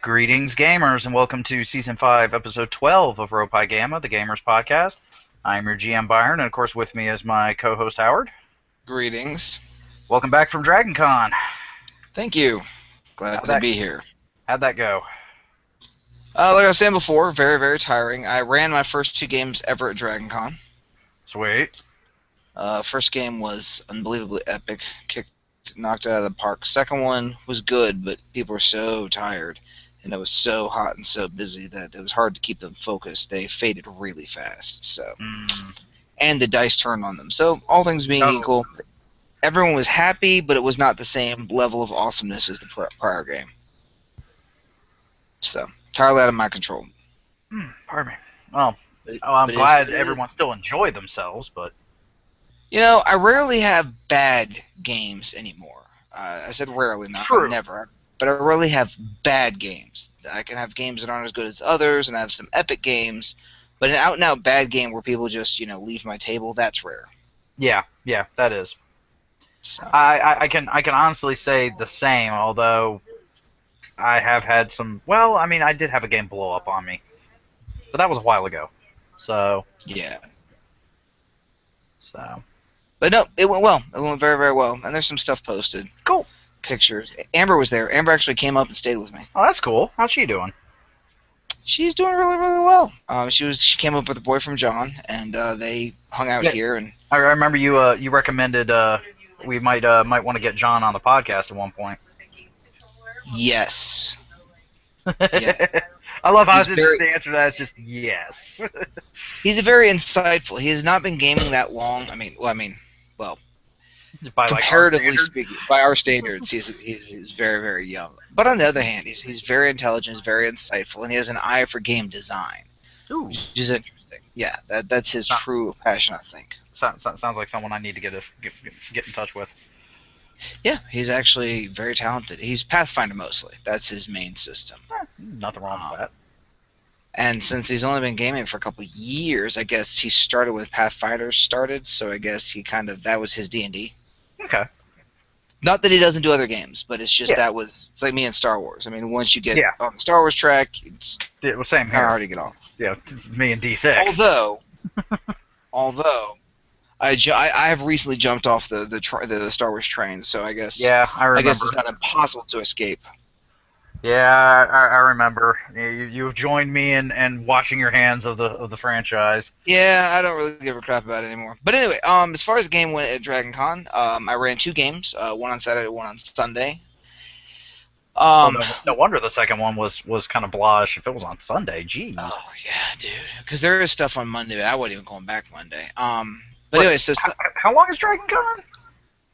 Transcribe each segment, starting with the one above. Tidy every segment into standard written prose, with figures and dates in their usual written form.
Greetings, gamers, and welcome to Season 5, Episode 12 of Ropai Gamma, the Gamers Podcast. I'm your GM Byron, and of course with me is my co-host Howard. Greetings. Welcome back from DragonCon. Thank you. Glad to be here. How'd that go? Like I was saying before, very, very tiring. I ran my first 2 games ever at DragonCon. Sweet. First game was unbelievably epic. Knocked it out of the park. Second one was good, but people were so tired, and it was so hot and so busy that it was hard to keep them focused. They faded really fast. So, and the dice turned on them. So, all things being equal, everyone was happy, but it was not the same level of awesomeness as the prior game. So, entirely out of my control. Pardon me. Well, I'm glad everyone still enjoyed themselves, but... You know, I rarely have bad games anymore. I said rarely, not never. But I rarely have bad games. I can have games that aren't as good as others, and I have some epic games. But an out-and-out bad game where people just, leave my table, that's rare. Yeah, that is. So. I can honestly say the same, although I have had some... Well, I mean, I did have a game blow up on me. But that was a while ago. So... Yeah. So... But no, it went well. It went very, very well. And there's some stuff posted. Cool. Pictures. Amber was there. Amber actually came up and stayed with me. Oh, that's cool. How's she doing? She's doing really, really well. She came up with her boyfriend John, and they hung out here. And I remember you recommended we might want to get John on the podcast at one point. Yes. Yeah. I love how the answer to that is just yes. He's a very insightful. He has not been gaming that long. Comparatively speaking, by our standards, he's very, very young. But on the other hand, he's very intelligent, he's very insightful, and he has an eye for game design. Ooh. Which is interesting. Yeah, that's his true passion, I think. Sounds like someone I need to get in touch with. Yeah, he's actually very talented. He's Pathfinder mostly. That's his main system. Nothing wrong with that. And since he's only been gaming for a couple of years, I guess he started with Pathfinder so I guess that was his D&D. Okay. Not that he doesn't do other games, but it's just it's like me and Star Wars. I mean, once you get on the Star Wars track, it was same here. Kind of hard to get off. Yeah, it's me and D6. Although I have recently jumped off the Star Wars train, so I guess I remember. I guess it's not impossible to escape. Yeah, I remember. You've joined me in washing your hands of the franchise. Yeah, I don't really give a crap about it anymore. But anyway, as far as the game went at DragonCon, I ran 2 games, one on Saturday, one on Sunday. No wonder the second one was kind of blush if it was on Sunday. Jeez. Oh yeah, dude. Because there is stuff on Monday, but I wasn't even going back Monday. But anyway, so how long is DragonCon?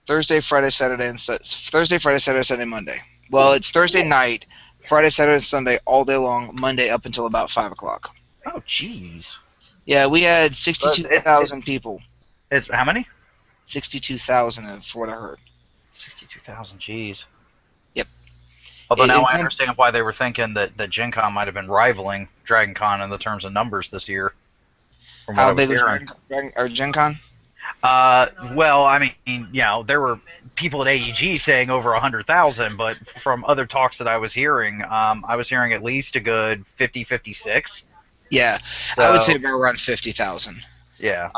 Thursday, Friday, Saturday, Sunday, Monday. Well, it's Thursday night, Friday, Saturday, Sunday, all day long, Monday up until about 5 o'clock. Oh, jeez. Yeah, we had 62,000 people. It's how many? 62,000, for what I heard. 62,000, jeez. Yep. Although now I understand why they were thinking that Gen Con might have been rivaling DragonCon in the terms of numbers this year. How big was Gen Con? Well, I mean, there were people at AEG saying over 100,000, but from other talks that I was hearing at least a good 50, 56. Yeah, so, I would say around 50,000. Yeah.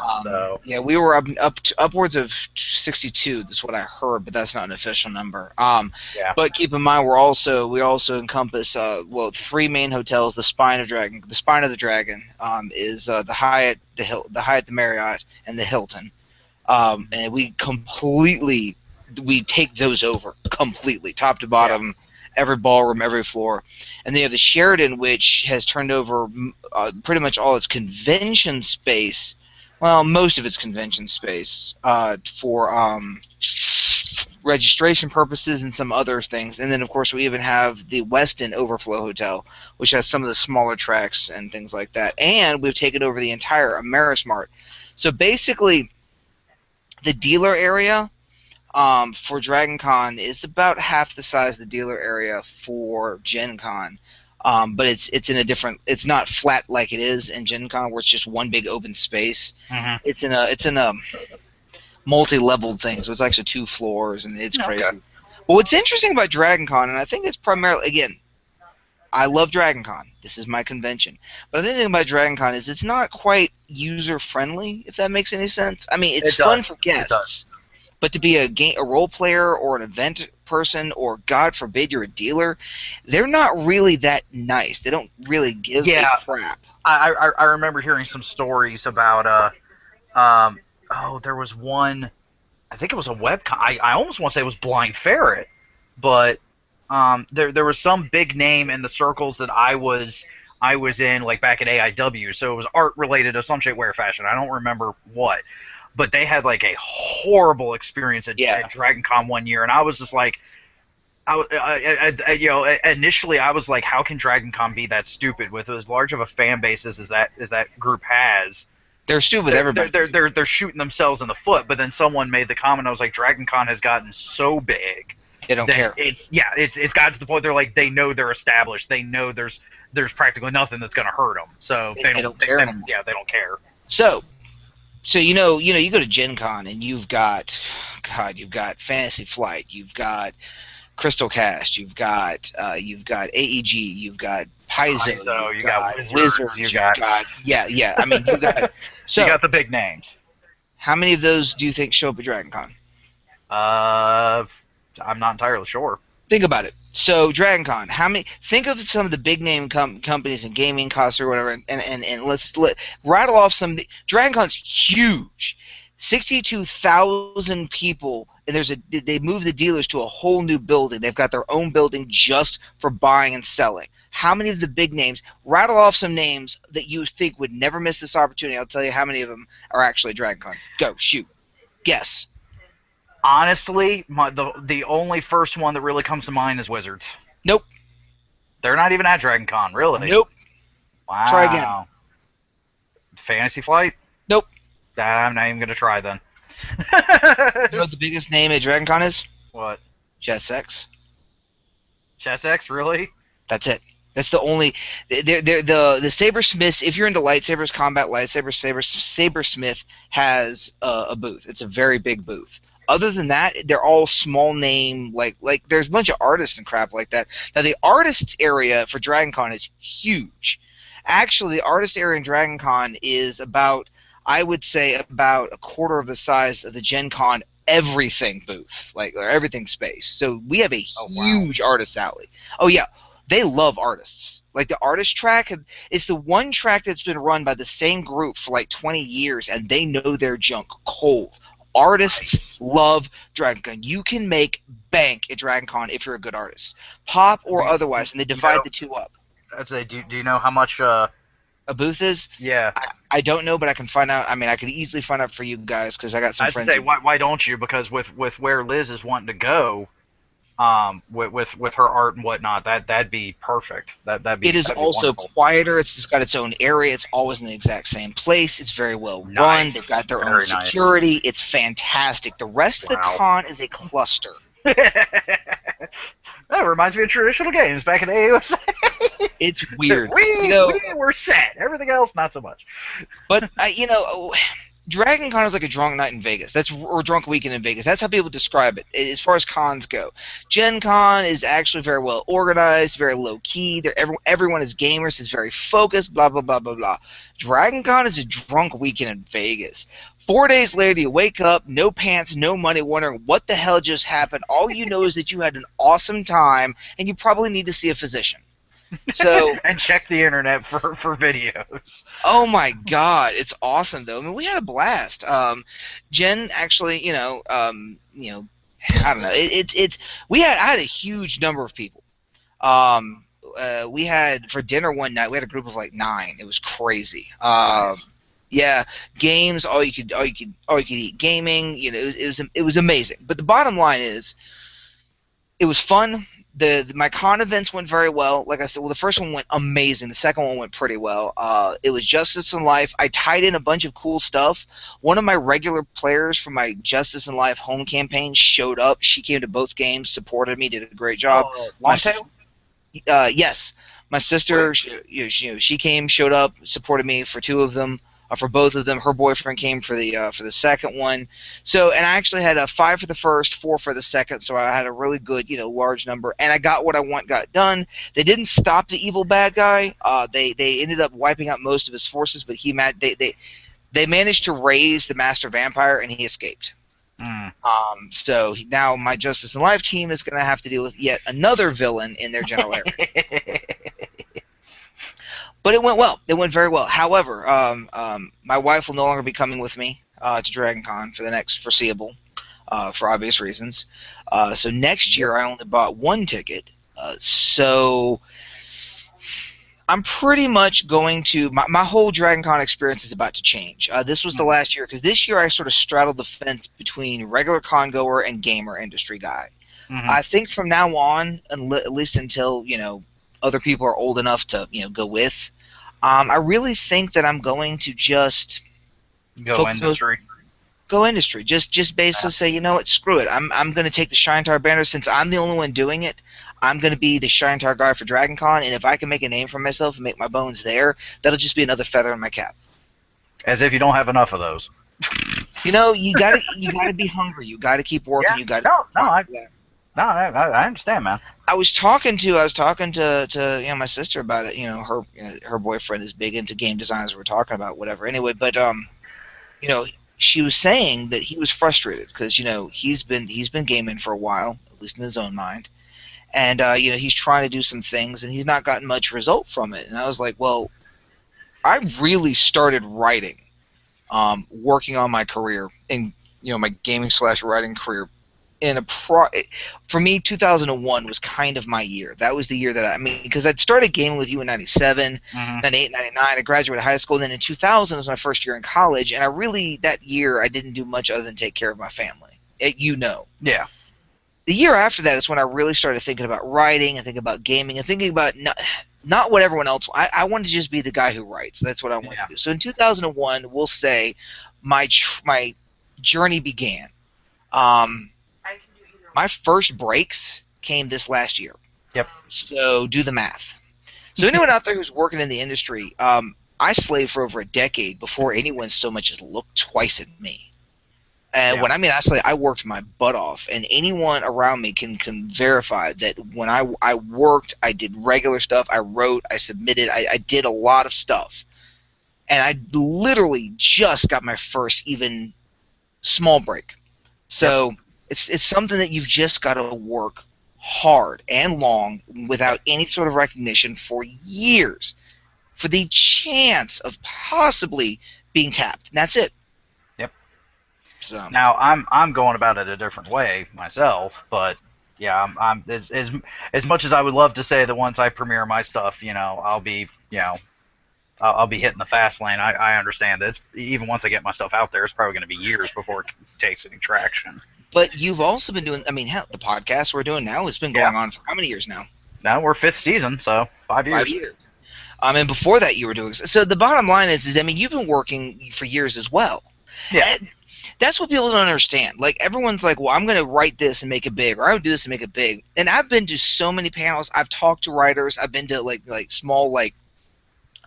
Yeah, we were up to upwards of 62. That's what I heard, but that's not an official number. Yeah. But keep in mind, we also encompass 3 main hotels. The Spine of the Dragon is the Hyatt, the Marriott, and the Hilton. And we take those over completely, top to bottom, every ballroom, every floor. And then you have the Sheraton, which has turned over pretty much all its convention space, well, most of its convention space, for registration purposes and some other things. And then, of course, we even have the Westin Overflow Hotel, which has some of the smaller tracks and things like that. And we've taken over the entire Amerismart. So basically, the dealer area for DragonCon is about half the size of the dealer area for Gen Con. But it's in a different. It's not flat like it is in Gen Con, where it's just one big open space. Mm-hmm. It's in a multi-leveled thing, so it's actually 2 floors, and it's crazy. Okay. But what's interesting about DragonCon, and I think it's primarily, again, I love DragonCon. This is my convention. But the thing about DragonCon is it's not quite user friendly, if that makes any sense. I mean, it's It fun does. for It does. guests, but to be a role player or an event person, or God forbid you're a dealer, they're not really that nice. They don't really give a Yeah, crap. I remember hearing some stories about um oh, there was one. I think it was a webcon. I almost want to say it was Blind Ferret, but there was some big name in the circles that I was in, like back at AIW. So it was art related to some shape, way, or fashion. I don't remember what, but they had like a horrible experience Yeah, at Dragon Con one year, and I was just like, initially I was like, how can Dragon Con be that stupid with as large of a fan base as that group has? they're stupid with they're everybody. they're they're they're shooting themselves in the foot. But then someone made the comment. I was like, Dragon Con has gotten so big They don't that care. it's got to the point they're like, they know they're established. They know there's practically nothing that's going to hurt them. So They don't care anymore. yeah, they don't care. So, you go to Gen Con and you've got, God, you've got Fantasy Flight, you've got Crystal Cast, you've got AEG, you've got Paizo, So you've you got got Wizards, Wizards, you got yeah. I mean, you got. you So, got the big names. how many of those do you think show up at Dragon Con? Uh, I'm not entirely sure. Think about it. So Dragon Con, how many? Think of some of the big name companies in gaming, costs or whatever, and let's rattle off some. Dragon Con's huge, 62,000 people, and they moved the dealers to a whole new building. They've got their own building just for buying and selling. How many of the big names? Rattle off some names that you think would never miss this opportunity. I'll tell you how many of them are actually Dragon Con. Go, shoot, guess. Honestly, the only first one that really comes to mind is Wizards. Nope. They're not even at Dragon Con, really. Nope. Wow. Try again. Fantasy Flight? Nope. I'm not even gonna try then. You know what the biggest name at Dragon Con is? What? JetSX. Chess really? That's it. That's the only. The Sabersmiths. If you're into lightsabers, combat lightsabers, Sabersmith has a booth. It's a very big booth. Other than that, they're all small name. Like there's a bunch of artists and crap like that. Now the artists area for Dragon Con is huge. Actually, the artist area in Dragon Con is about, I would say, about a quarter of the size of the Gen Con everything booth, like or everything space. So we have a huge artist alley. Oh yeah, they love artists. Like the artist track is the one track that's been run by the same group for like 20 years, and they know their junk cold. Artists love Dragon Con. You can make bank at Dragon Con if you're a good artist, pop or otherwise, and they divide the two up. Do you know how much? A booth is? Yeah. I don't know, but I can find out. I mean, I could easily find out for you guys because I got some I'd friends. say why don't you? Because with where Liz is wanting to go, with her art and whatnot, that'd be perfect. That'd be. It is that'd be also wonderful. quieter. It's got its own area. It's always in the exact same place. It's very well run. Nice. They've got their own Very nice. security. It's fantastic. The rest of the Wow. con is a cluster. That reminds me of traditional games back in the AUSA. It's weird. we were set. Everything else, not so much. But Dragon Con is like a drunk night in Vegas. Or drunk weekend in Vegas. That's how people describe it as far as cons go. Gen Con is actually very well organized, very low key. Everyone is gamers. It's very focused. Blah blah blah blah blah. Dragon Con is a drunk weekend in Vegas. 4 days later, you wake up, no pants, no money, wondering what the hell just happened. All you know is that you had an awesome time, and you probably need to see a physician. So And check the internet for videos. oh my God, it's awesome though. I mean, we had a blast. Jen actually, I don't know. I had a huge number of people. We had for dinner one night. We had a group of like 9. It was crazy. Yeah, games. All you could eat gaming. It was amazing. But the bottom line is, it was fun. My con events went very well. Like I said, the first one went amazing. The second one went pretty well. It was Justice in Life. I tied in a bunch of cool stuff. One of my regular players from my Justice in Life home campaign showed up. She came to both games, supported me, did a great job. Longtail? Yes. My sister, she came, showed up, supported me for 2 of them. for both of them. Her boyfriend came for the second one. So, and I actually had a 5 for the first, 4 for the second. So I had a really good, large number, and I got what I got done. They didn't stop the evil bad guy. They ended up wiping out most of his forces, but they managed to raise the Master Vampire, and he escaped. Mm. So now my Justice in Life team is going to have to deal with yet another villain in their general area. But it went well. It went very well. However, my wife will no longer be coming with me to DragonCon for the next foreseeable, for obvious reasons. So next year I only bought one ticket. So I'm pretty much going to my whole DragonCon experience is about to change. This was the last year because this year I sort of straddled the fence between regular con goer and gamer industry guy. Mm-hmm. I think from now on, at least until other people are old enough to go with, I really think that I'm going to just go industry. Go industry. Just basically say, you know what, screw it. I'm going to take the Shinetar banner since I'm the only one doing it. I'm going to be the Shinetar guy for DragonCon, and if I can make a name for myself and make my bones there, that'll just be another feather in my cap. As if you don't have enough of those. You gotta be hungry. You gotta keep working. Yeah. You gotta. I understand, man. I was talking to my sister about it. Her boyfriend is big into game design, as we're talking about, whatever. Anyway, but she was saying that he was frustrated because he's been gaming for a while, at least in his own mind, and he's trying to do some things and he's not gotten much result from it. And I was like, well, I really started writing, working on my career in my gaming / writing career. For me, 2001 was kind of my year. That was the year that because I'd started gaming with you in 97, 98, 99. I graduated high school, and then in 2000 was my first year in college, and that year I didn't do much other than take care of my family. Yeah. The year after that is when I really started thinking about writing and thinking about gaming and thinking about not what everyone else. I wanted to just be the guy who writes. That's what I wanted to do. So in 2001, we'll say my journey began. My first breaks came this last year. Yep. So do the math. So anyone out there who's working in the industry, I slaved for over a decade before anyone so much as looked twice at me. And when I mean I slaved, I worked my butt off. And anyone around me can verify that when I worked, I did regular stuff. I wrote, I submitted, I did a lot of stuff. And I literally just got my first even small break. So it's something that you've just got to work hard and long without any sort of recognition for years for the chance of possibly being tapped. And that's it. Yep. So now I'm going about it a different way myself, but yeah, I'm as much as I would love to say that once I premiere my stuff, I'll be I'll be hitting the fast lane. I understand that even once I get my stuff out there, it's probably going to be years before it takes any traction. But you've also been doing, hell, the podcast we're doing now has been going on for how many years now? Now we're 5th season, so 5 years. 5 years. And before that you were doing, so the bottom line is you've been working for years as well. Yeah. And that's what people don't understand. Like, everyone's like, well, I'm going to write this and make it big, or I'm going to do this and make it big. And I've been to so many panels. I've talked to writers. I've been to, like small,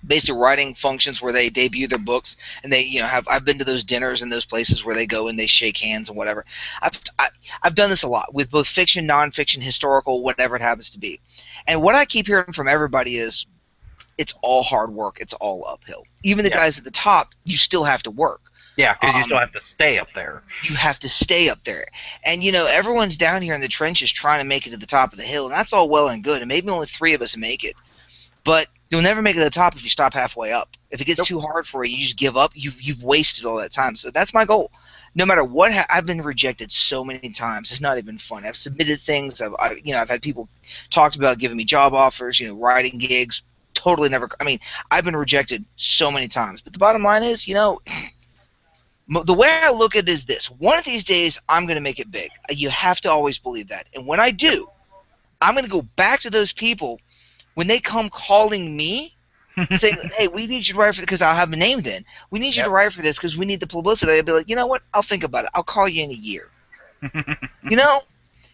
basic writing functions where they debut their books, and they I've been to those dinners and those places where they go and they shake hands and whatever. I've done this a lot with both fiction, nonfiction, historical, whatever it happens to be. And what I keep hearing from everybody is it's all hard work, it's all uphill. Even the guys at the top, you still have to work. Yeah, because you still have to stay up there. You have to stay up there. And everyone's down here in the trenches trying to make it to the top of the hill, and that's all well and good, and maybe only 3 of us make it. But you'll never make it to the top if you stop halfway up. If it gets too hard for you, you just give up. You've wasted all that time. So that's my goal. No matter what, I've been rejected so many times. It's not even fun. I've submitted things. I've had people talk about giving me job offers. Writing gigs. Totally never. I've been rejected so many times. But the bottom line is, the way I look at it is this: one of these days, I'm going to make it big. You have to always believe that. And when I do, I'm going to go back to those people. When they come calling me, saying, hey, we need you to write for this, because I'll have a name then. We need you to write for this because we need the publicity. I'll be like, you know what? I'll think about it. I'll call you in a year.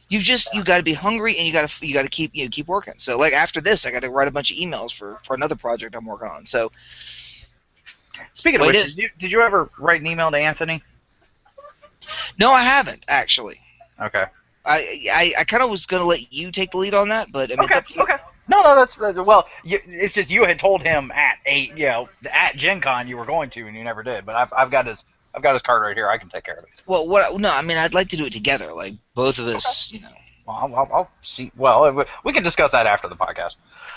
You got to be hungry, and you got to keep working. So after this, I got to write a bunch of emails for another project I'm working on. So Speaking the of way it which, is. did you ever write an email to Anthony? No, I haven't actually. Okay. I kind of was gonna let you take the lead on that, but I mean it's Okay. up to you. Okay. No, that's well. It's just you had told him at at Gen Con you were going to, and you never did. But I've got his card right here. I can take care of it. Well, what? No, I mean I'd like to do it together, like both of Okay. us. Well, I'll see. Well, we can discuss that after the podcast.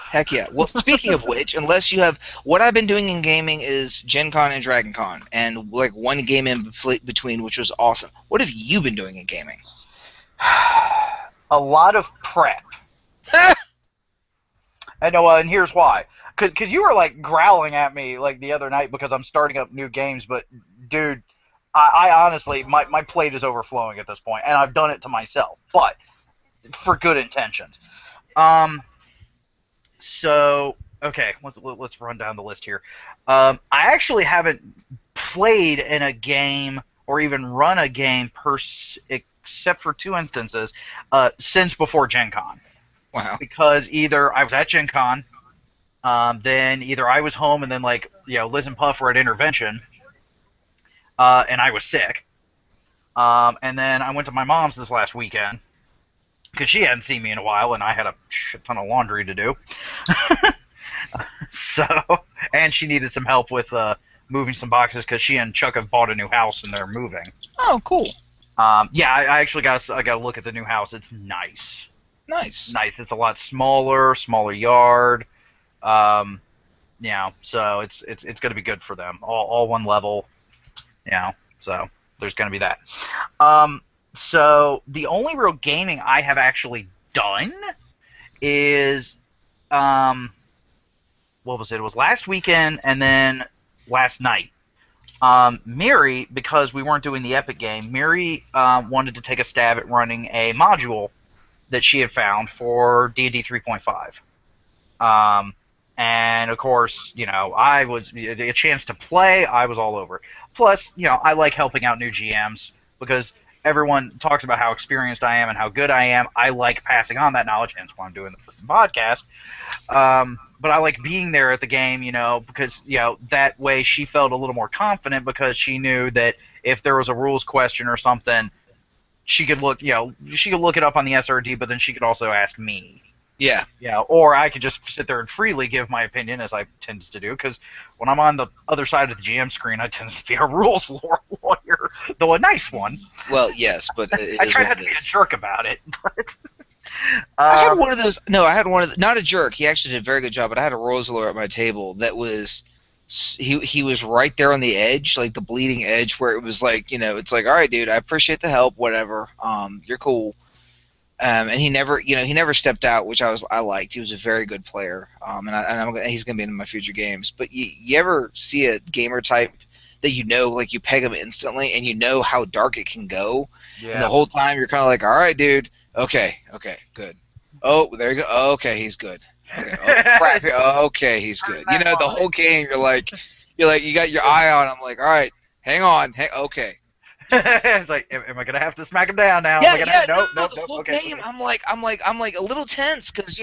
Heck yeah. Well, speaking of which, unless you have, what I've been doing in gaming is Gen Con and DragonCon, and like one game in between, which was awesome. What have you been doing in gaming? A lot of prep. And and here's why. Because you were like growling at me like the other night because I'm starting up new games, but dude, I honestly my plate is overflowing at this point, and I've done it to myself, but for good intentions. Um, so okay, let's run down the list here. I actually haven't played in a game or even run a game except for two instances since before Gen Con. Wow. Because either I was at Gen Con, then either I was home and then like Liz and Puff were at intervention, and I was sick, and then I went to my mom's this last weekend because she hadn't seen me in a while and I had a shit ton of laundry to do. So, and she needed some help with moving some boxes because she and Chuck have bought a new house and they're moving. Oh, cool. Yeah, I actually got to look at the new house. It's nice. Nice. Nice. It's a lot smaller yard. So it's going to be good for them. All one level. So there's going to be that. So the only real gaming I have actually done is what was it? It was last weekend and then last night. Miri, because we weren't doing the Epic game, Miri wanted to take a stab at running a module that she had found for D&D 3.5. And of course, I was a chance to play. I was all over it. Plus, I like helping out new GMs because everyone talks about how experienced I am and how good I am. I like passing on that knowledge, hence why I'm doing the freaking podcast. But I like being there at the game, because that way she felt a little more confident because she knew that if there was a rules question or something, she could look it up on the SRD, but then she could also ask me. Yeah. Yeah, or I could just sit there and freely give my opinion, as I tend to do, because when I'm on the other side of the GM screen, I tend to be a rules lawyer, though a nice one. Well, yes, but I try not to be a jerk about it, but... I had one of those. No, I had one of not a jerk. He actually did a very good job, but I had a rules lawyer at my table that was... He was right there on the edge, like the bleeding edge, where it was like, it's like, all right, dude, I appreciate the help, whatever. You're cool. And he never stepped out, which I liked. He was a very good player, he's gonna be in my future games. But you ever see a gamer type that like you peg him instantly, and you know how dark it can go, and the whole time you're kind of like, all right, dude, okay, good. Oh, there you go. Okay, he's good. Okay. Oh, crap. Okay, he's good. The whole game you're like you got your eye on him, like, all right, hang on, okay. It's like, am I gonna have to smack him down now? Yeah, Nope. the whole Okay. game, I'm like a little tense because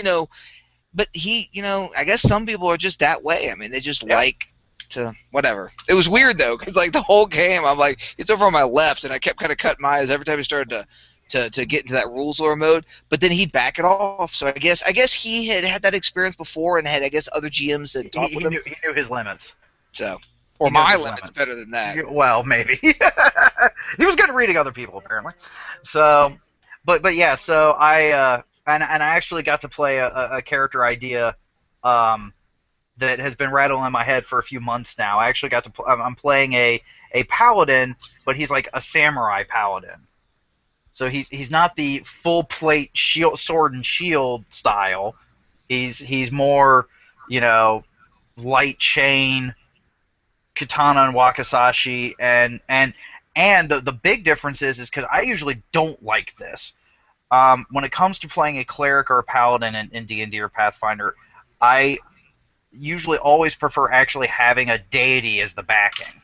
but he, I guess some people are just that way. I mean, they just like to whatever. It was weird though, because like the whole game, I'm like, he's over on my left, and I kept kind of cutting my eyes every time he started to get into that rules lore mode. But then he'd back it off. So I guess he had that experience before, and had other GMs that talked with him. He knew his limits. So. Or my limits better than that. Well, maybe. He was good at reading other people, apparently. So, but yeah. So I and I actually got to play a character idea that has been rattling in my head for a few months now. I actually got to. I'm playing a paladin, but he's like a samurai paladin. So he's not the full plate sword and shield style. He's more light chain, katana and wakizashi, and the big difference is because I usually don't like this. When it comes to playing a cleric or a paladin in D&D or Pathfinder, I usually always prefer actually having a deity as the backing,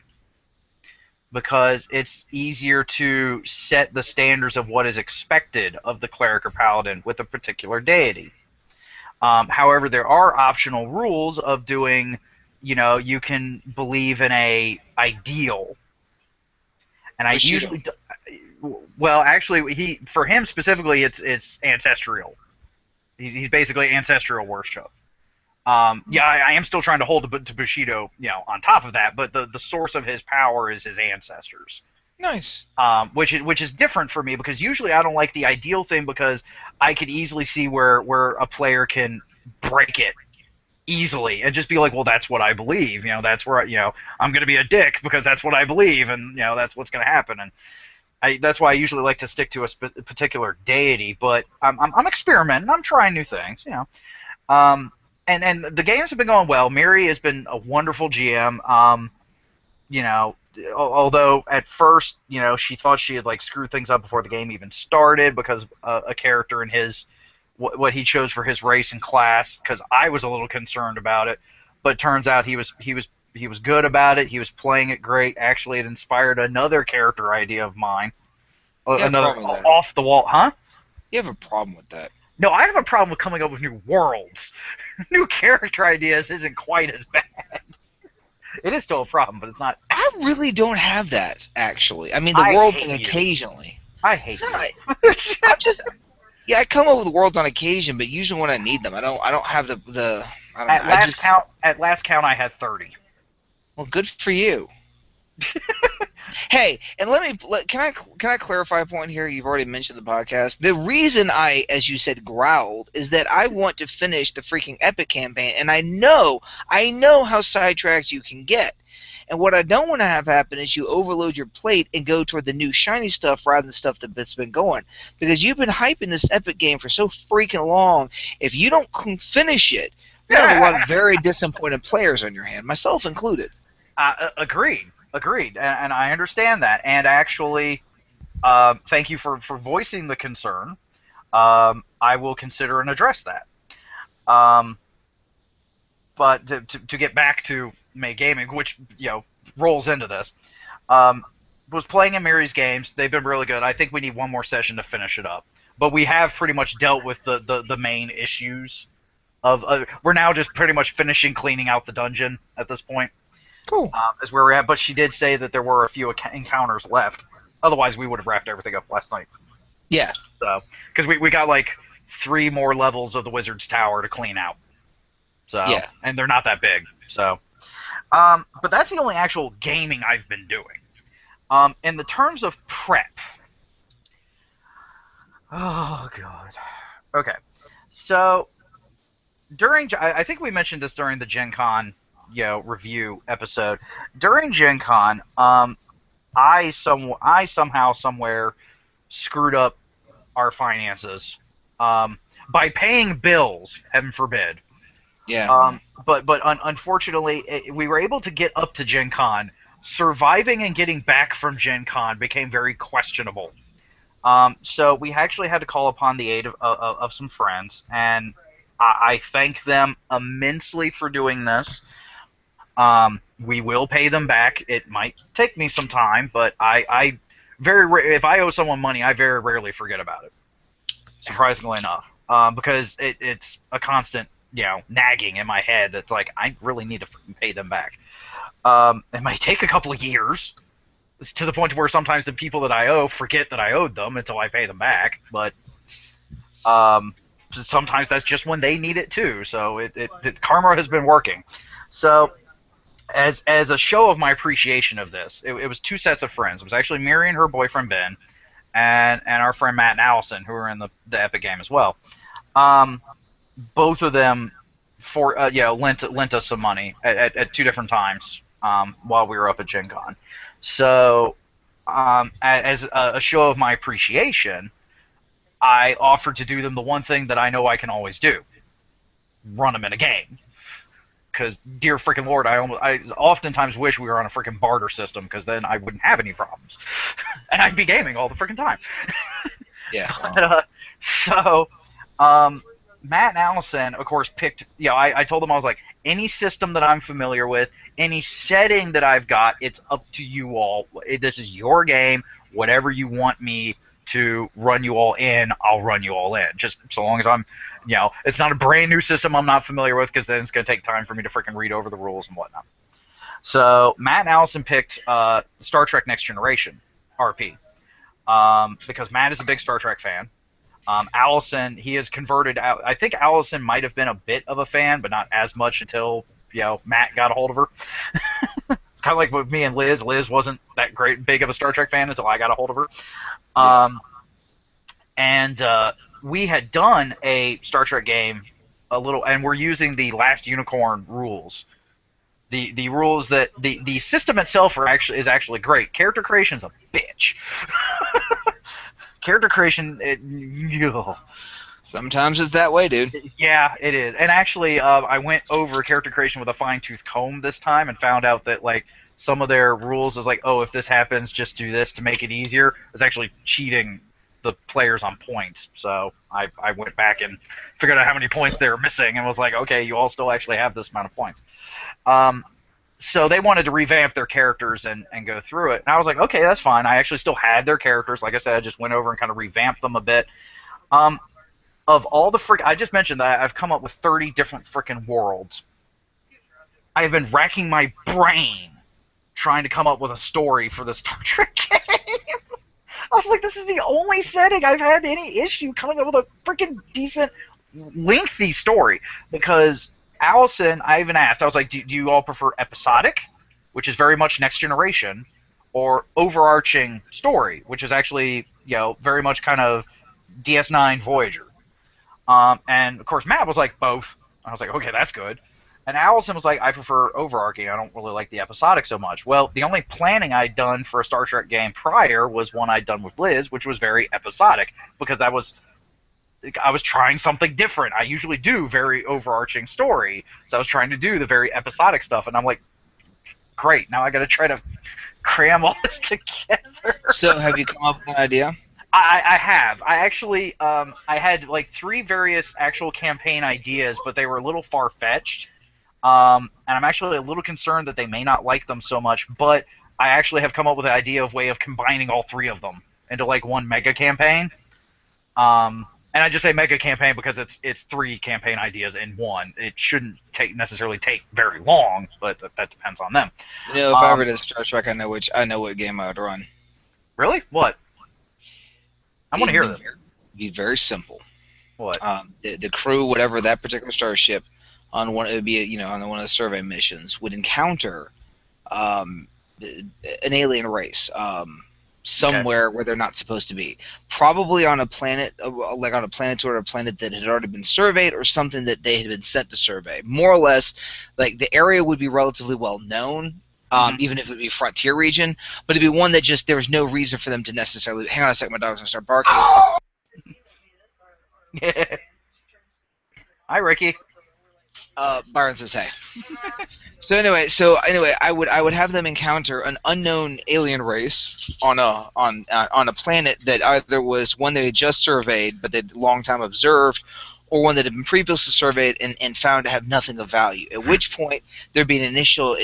because it's easier to set the standards of what is expected of the cleric or paladin with a particular deity. However, there are optional rules of doing you can believe in a ideal, and I Bushido. usually, well, actually, for him specifically, it's ancestral. He's basically ancestral worship. Yeah, I am still trying to hold to Bushido, on top of that, but the source of his power is his ancestors. Nice. Which is different for me because usually I don't like the ideal thing because I could easily see where a player can break it easily and just be like, well, that's what I believe. That's where I'm going to be a dick because that's what I believe, and that's what's going to happen. And that's why I usually like to stick to a particular deity. But I'm experimenting. I'm trying new things. Um, and the games have been going well. Miri has been a wonderful GM. You know, although at first, she thought she had like screwed things up before the game even started because a character in his what he chose for his race and class. Because I was a little concerned about it, but turns out he was good about it. He was playing it great. Actually, it inspired another character idea of mine, You have a another problem with that. off the wall, huh? You have a problem with that. No, I have a problem with coming up with new worlds. New character ideas isn't quite as bad. It is still a problem, but it's not. I really don't have that, actually. I mean, the I world hate thing you. occasionally. I hate No, you. I'm just yeah. I come up with worlds on occasion, but usually when I need them, I don't have the. I don't know. At last count, I had 30. Well, good for you. Hey, and can I clarify a point here? You've already mentioned the podcast. The reason I, as you said, growled is that I want to finish the freaking Epic campaign, and I know how sidetracked you can get. And what I don't want to have happen is you overload your plate and go toward the new shiny stuff rather than the stuff that's been going. Because you've been hyping this Epic game for so freaking long. If you don't finish it, you're going to have a lot of very disappointed players on your hand, myself included. Agreed, and I understand that. And actually, thank you for voicing the concern. I will consider and address that. Um, but to get back to May Gaming, which rolls into this, was playing in Miri's games. They've been really good. I think we need one more session to finish it up. But we have pretty much dealt with the main issues of. We're now just pretty much finishing cleaning out the dungeon at this point. Cool. Is where we're at. But she did say that there were a few encounters left. Otherwise, we would have wrapped everything up last night. Yeah. So, because we got like 3 more levels of the Wizard's Tower to clean out. So, Yeah. And they're not that big. So, but that's the only actual gaming I've been doing. In the terms of prep. Oh God. Okay. So I think we mentioned this during the Gen Con review episode. During Gen Con, I somehow somewhere screwed up our finances by paying bills. Heaven forbid. Yeah. But unfortunately, we were able to get up to Gen Con. Surviving and getting back from Gen Con became very questionable. So we actually had to call upon the aid of some friends, and I thank them immensely for doing this. We will pay them back. It might take me some time, but I if I owe someone money, I very rarely forget about it. Surprisingly enough, because it's a constant, nagging in my head. That's like I really need to pay them back. It might take a couple of years, to the point where sometimes the people that I owe forget that I owed them until I pay them back. But sometimes that's just when they need it too. So it karma has been working. So as a show of my appreciation of this, it was 2 sets of friends. It was actually Miri and her boyfriend Ben, and our friend Matt and Allison, who were in the Epic game as well. Both of them lent us some money at 2 different times while we were up at Gen Con. So as a show of my appreciation, I offered to do them the one thing that I know I can always do: run them in a game. Because, dear freaking Lord, I oftentimes wish we were on a freaking barter system, because then I wouldn't have any problems. And I'd be gaming all the freaking time. Yeah. But, Matt and Allison, of course, picked, I told them, I was like, any system that I'm familiar with, any setting that I've got, it's up to you all. This is your game. Whatever you want me to run you all in, I'll run you all in. Just so long as I'm, it's not a brand new system I'm not familiar with, because then it's going to take time for me to freaking read over the rules and whatnot. So Matt and Allison picked Star Trek Next Generation RP, because Matt is a big Star Trek fan. Allison, he has converted out. I think Allison might have been a bit of a fan, but not as much until Matt got a hold of her. It's kind of like with me and Liz. Liz wasn't that big of a Star Trek fan until I got a hold of her. And we had done a Star Trek game and we're using the Last Unicorn rules. The rules that the system itself is actually great. Character creation's a bitch. Character creation, Sometimes it's that way, dude. Yeah, it is. And actually, I went over character creation with a fine-tooth comb this time and found out that like some of their rules is like, oh, if this happens, just do this to make it easier. It's actually cheating the players on points. So I went back and figured out how many points they were missing and was like, okay, you all still actually have this amount of points. So they wanted to revamp their characters and go through it. And I was like, okay, that's fine. I actually still had their characters. Like I said, I just went over and kind of revamped them a bit. Of all the I just mentioned that I've come up with 30 different freaking worlds. I have been racking my brain trying to come up with a story for the Star Trek game. I was like, this is the only setting I've had any issue coming up with a freaking decent, lengthy story. Because Allison, I even asked, I was like, do you all prefer episodic, which is very much Next Generation, or overarching story, which is actually, very much kind of DS9 Voyager? And, of course, Matt was like, both. I was like, okay, that's good. And Allison was like, I prefer overarching. I don't really like the episodic so much. Well, the only planning I'd done for a Star Trek game prior was one I'd done with Liz, which was very episodic, because I was trying something different. I usually do very overarching story, so I was trying to do the very episodic stuff, and I'm like, great, now I got to try to cram all this together. So have you come up with an idea? I have. I actually, I had like 3 various actual campaign ideas, but they were a little far-fetched. And I'm actually a little concerned that they may not like them so much, but I actually have come up with an idea of way of combining all 3 of them into like one mega campaign. And I just say mega campaign because it's 3 campaign ideas in one. It shouldn't necessarily take very long, but that depends on them. If I ever did Star Trek, I know what game I would run. Really? What? I want to hear this. It'd be very simple. What? The crew, whatever that particular starship, it would be on one of the survey missions, would encounter an alien race somewhere where they're not supposed to be. Probably on a planet, like on a planet or a planet that had already been surveyed, or something that they had been sent to survey. More or less, like the area would be relatively well known. Even if it would be a frontier region, but it'd be one that just there was no reason for them to necessarily. Hang on a second, my dog's gonna start barking. Hi, Ricky. Byron says hey. So anyway, I would have them encounter an unknown alien race on a planet that either was one they had just surveyed but they'd long time observed, or one that had been previously surveyed and found to have nothing of value. At which point there'd be an initial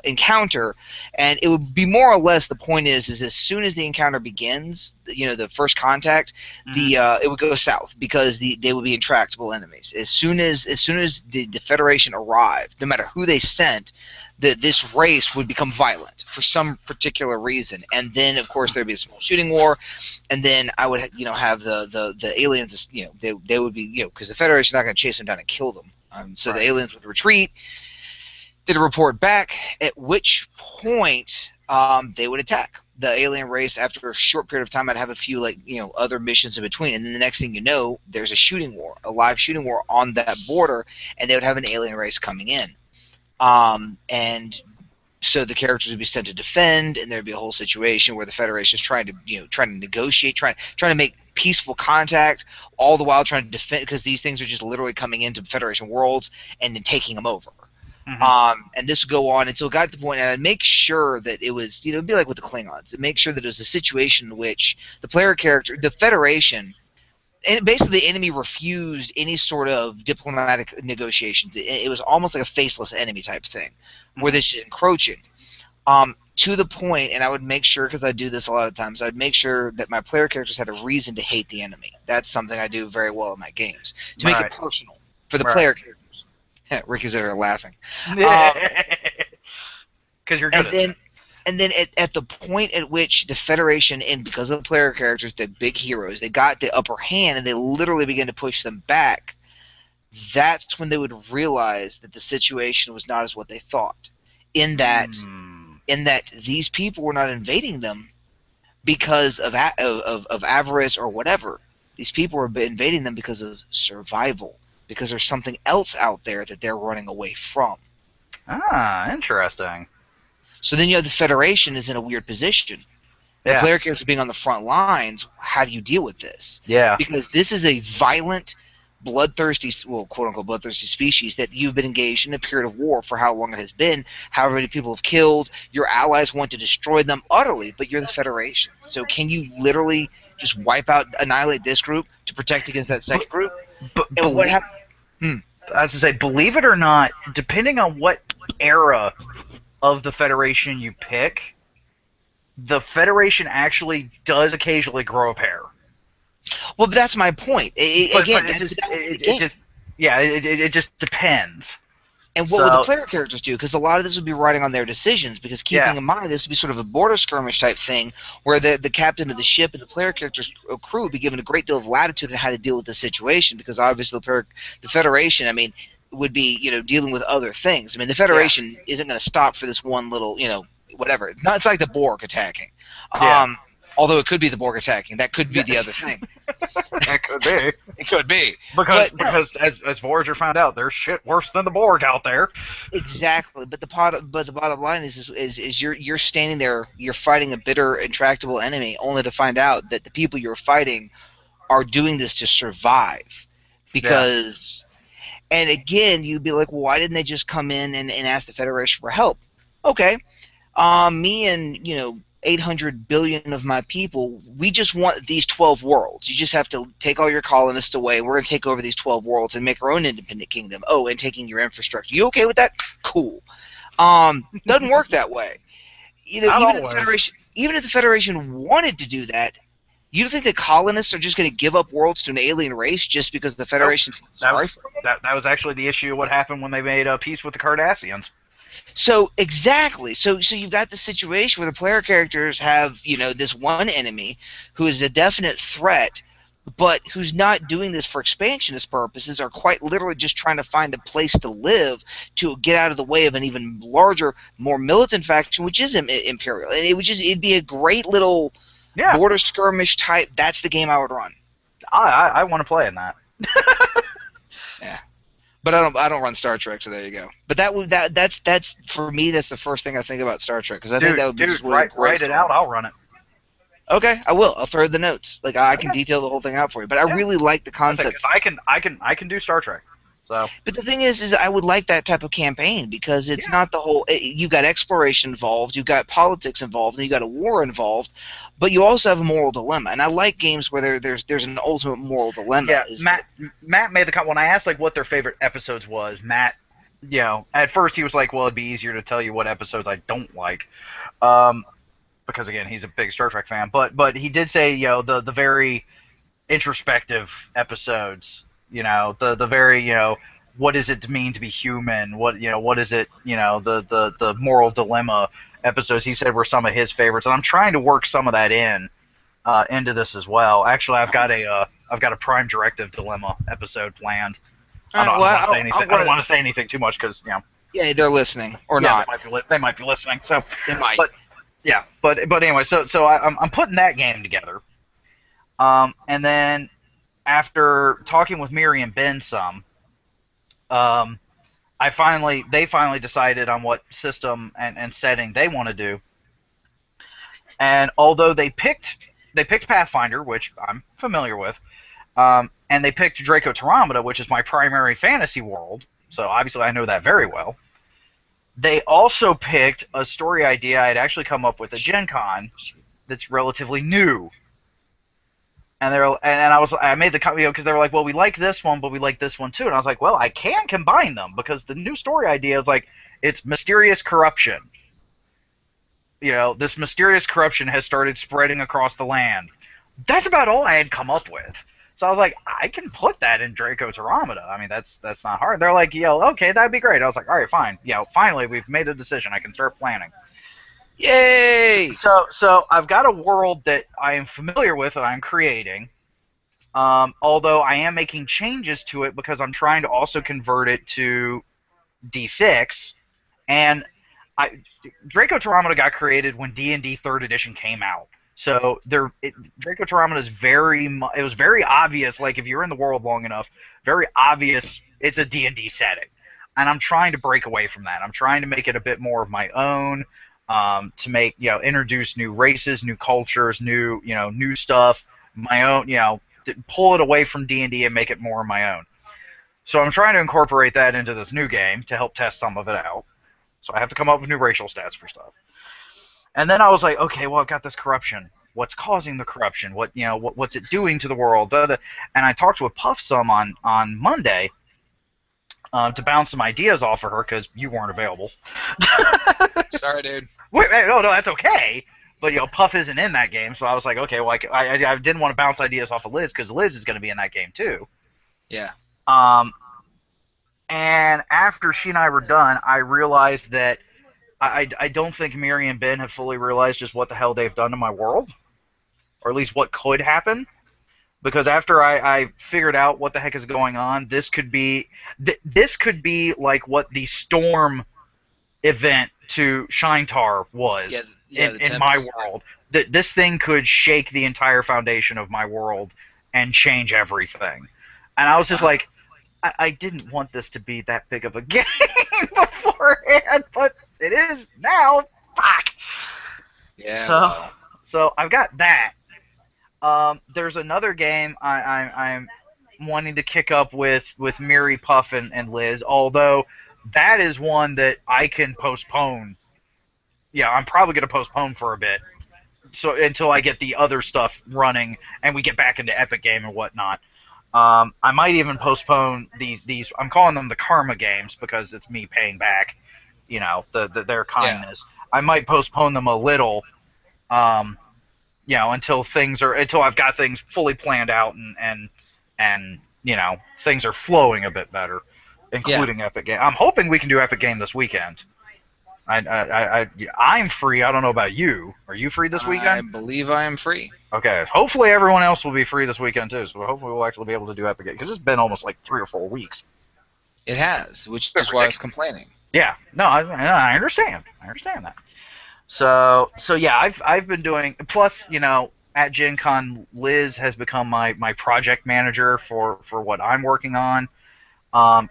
encounter, and it would be more or less, the point is as soon as the encounter begins, the first contact, it would go south, because they would be intractable enemies. As soon as the Federation arrived, no matter who they sent, this race would become violent for some particular reason, and then of course there'd be a small shooting war, and then I would have the aliens, they would be, because the Federation not going to chase them down and kill them, so the aliens would retreat. They'd report back, at which point they would attack the alien race. After a short period of time, I'd have a few other missions in between, and then the next thing you know, there's a live shooting war on that border, and they would have an alien race coming in. And so the characters would be sent to defend, and there'd be a whole situation where the Federation is trying to negotiate, trying to make peaceful contact, all the while trying to defend, because these things are just literally coming into Federation worlds and then taking them over. And this would go on until it got to the point, and I'd make sure that it was, it'd be like with the Klingons, make sure that it was a situation in which the player character, the Federation, and basically the enemy refused any sort of diplomatic negotiations. It was almost like a faceless enemy type thing, where they're just encroaching. to the point, and I would make sure, because I do this a lot of times, I'd make sure that my player characters had a reason to hate the enemy. That's something I do very well in my games, to make it Right. personal for the Right. player characters. Ricky's over there laughing. Um, Because you're good and at then and then at the point at which the Federation, and because of the player characters, the big heroes, they got the upper hand and they literally began to push them back, that's when they would realize that the situation was not as what they thought. In that. that, in that these people were not invading them because of avarice or whatever. These people were invading them because of survival, because there's something else out there that they're running away from. Ah, interesting. So then you have the Federation is in a weird position. The Yeah. player characters being on the front lines, how do you deal with this? Yeah. Because this is a violent, bloodthirsty, well, quote-unquote bloodthirsty species that you've been engaged in a period of war for how long it has been, however many people have killed, your allies want to destroy them utterly, but you're the Federation. So can you literally just wipe out, annihilate this group to protect against that second group? And what happened? I was to say, believe it or not, depending on what era of the Federation you pick, the Federation actually does occasionally grow a pair. Well, that's my point. Again, it just depends. And what would the player characters do? Because a lot of this would be riding on their decisions. Because keeping in mind, this would be sort of a border skirmish type thing, where the captain of the ship and the player characters' crew would be given a great deal of latitude in how to deal with the situation. Because obviously, the Federation, I mean, would be dealing with other things. I mean, the Federation isn't going to stop for this one little whatever. It's like the Borg attacking. Yeah. Although it could be the Borg attacking, that could be the other thing. It could be. It could be. Because as Voyager found out, there's shit worse than the Borg out there. Exactly. But the bottom line is you're standing there, you're fighting a bitter, intractable enemy, only to find out that the people you're fighting are doing this to survive. Because and again, you'd be like, well, why didn't they just come in and ask the Federation for help? Okay. Me and 800 billion of my people, we just want these 12 worlds. You just have to take all your colonists away. We're going to take over these 12 worlds and make our own independent kingdom. Oh, and taking your infrastructure. You okay with that? Cool. Doesn't work that way. Even if the Federation wanted to do that, you don't think the colonists are just going to give up worlds to an alien race just because the Federation? Nope. That was actually the issue of what happened when they made peace with the Cardassians. So exactly. So you've got the situation where the player characters have this one enemy who is a definite threat, but who's not doing this for expansionist purposes, are quite literally just trying to find a place to live to get out of the way of an even larger, more militant faction, which is Imperial. And it'd be a great little border skirmish type. That's the game I would run. I want to play in that. Yeah. But I don't run Star Trek, so there you go. But that's for me. That's the first thing I think about Star Trek, because I think that would be just really great. Write it out. I'll run it. Okay, I will. I'll throw the notes. Like I can detail the whole thing out for you. But I really like the concept. I can do Star Trek. So. But the thing is I would like that type of campaign, because it's not the whole. You've got exploration involved, you've got politics involved, and you've got a war involved, but you also have a moral dilemma. And I like games where there's an ultimate moral dilemma. Yeah, Matt made the comment when I asked what their favorite episodes was. Matt, at first he was like, well, it'd be easier to tell you what episodes I don't like, because again he's a big Star Trek fan. But he did say the very introspective episodes. The very, what does it mean to be human? What is it, the moral dilemma episodes he said were some of his favorites. And I'm trying to work some of that into this as well. Actually, I've got a Prime Directive dilemma episode planned. I don't want to say anything too much because, Yeah, they're listening or not. They might be listening. So they might. But anyway, so I'm putting that game together. And then after talking with Miri and Ben some, they finally decided on what system and setting they want to do. And although they picked Pathfinder, which I'm familiar with, and they picked Draco Thermometer, which is my primary fantasy world, so obviously I know that very well. They also picked a story idea I'd actually come up with at Gen Con that's relatively new. And I made the comment because they were like, well, we like this one, but we like this one too. And I was like, well, I can combine them because the new story idea is it's mysterious corruption. this mysterious corruption has started spreading across the land. That's about all I had come up with. So I was like, I can put that in Draco Terameter. I mean, that's not hard. They're like, okay, that'd be great. I was like, all right, fine. Finally, we've made a decision. I can start planning. Yay! So I've got a world that I am familiar with and I'm creating. Although I am making changes to it because I'm trying to also convert it to D6, and Draco Terameter got created when D&D Third Edition came out. So Draco Terameter is it was very obvious. Like if you're in the world long enough, very obvious. It's a D&D setting, and I'm trying to break away from that. I'm trying to make it a bit more of my own. To make introduce new races, new cultures, new stuff, my own. Pull it away from D&D and make it more of my own. So I'm trying to incorporate that into this new game to help test some of it out. So I have to come up with new racial stats for stuff. And then I was like, okay, well, I've got this corruption. What's causing the corruption? What's it doing to the world? And I talked with Puff some on Monday to bounce some ideas off of her because you weren't available. Sorry, dude. Wait, no, that's okay. But Puff isn't in that game, so I was like, okay, well, I didn't want to bounce ideas off of Liz because Liz is going to be in that game too. Yeah. And after she and I were done, I realized that I don't think Miri and Ben have fully realized just what the hell they've done to my world, or at least what could happen. Because after I figured out what the heck is going on, this could be like what the Storm event to Shinetar was in my world. That this thing could shake the entire foundation of my world and change everything. And I was just like, I didn't want this to be that big of a game beforehand, but it is now. Fuck. Yeah. So I've got that. There's another game I'm wanting to kick up with Miri, Puff, and Liz, although that is one that I can postpone. Yeah, I'm probably going to postpone for a bit, so until I get the other stuff running and we get back into Epic Game and whatnot. I might even postpone these. I'm calling them the karma games because it's me paying back, their kindness. Yeah. I might postpone them a little, until I've got things fully planned out and things are flowing a bit better, including Epic Game. I'm hoping we can do Epic Game this weekend. I'm free. I don't know about you. Are you free this weekend? I believe I am free. Okay. Hopefully everyone else will be free this weekend too. So hopefully we'll actually be able to do Epic Game because it's been almost like 3 or 4 weeks. It has, which is why I was complaining. Yeah. No, I understand. I understand that. So yeah, I've been doing. Plus, at Gen Con, Liz has become my project manager for what I'm working on,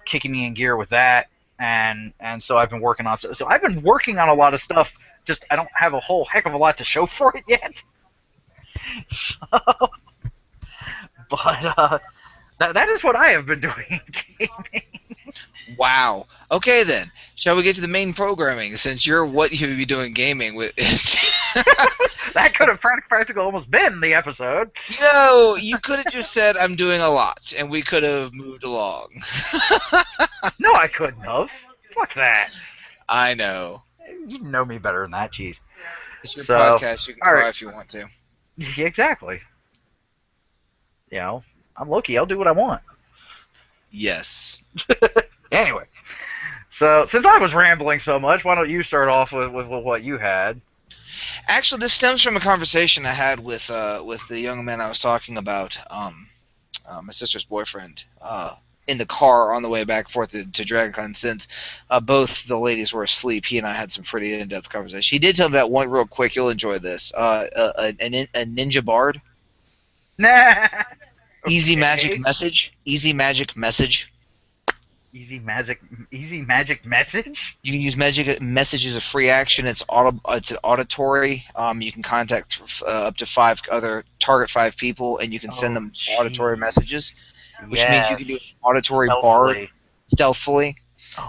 kicking me in gear with that. And so I've been working on so I've been working on a lot of stuff. Just I don't have a whole heck of a lot to show for it yet. So, but that is what I have been doing in gaming. Wow. Okay then. Shall we get to the main programming? Since you're what you would be doing gaming with is that could have practically almost been the episode. You could have just said I'm doing a lot, and we could have moved along. No, I couldn't have. Fuck that. I know. You know me better than that, jeez. It's your podcast. You can cry if you want to. Yeah, exactly. I'm Loki. I'll do what I want. Yes. Anyway, so since I was rambling so much, why don't you start off with what you had? Actually, this stems from a conversation I had with the young man I was talking about, my sister's boyfriend, in the car on the way back and forth to DragonCon. Since both the ladies were asleep, he and I had some pretty in-depth conversation. He did tell me that one real quick. You'll enjoy this. A ninja bard. Nah. Okay. Easy magic message. Easy magic message. Easy magic message? You can use magic message as a free action. It's an auditory. You can contact up to 5 other target 5 people, and you can send them auditory messages, which means you can do an auditory bard stealthily.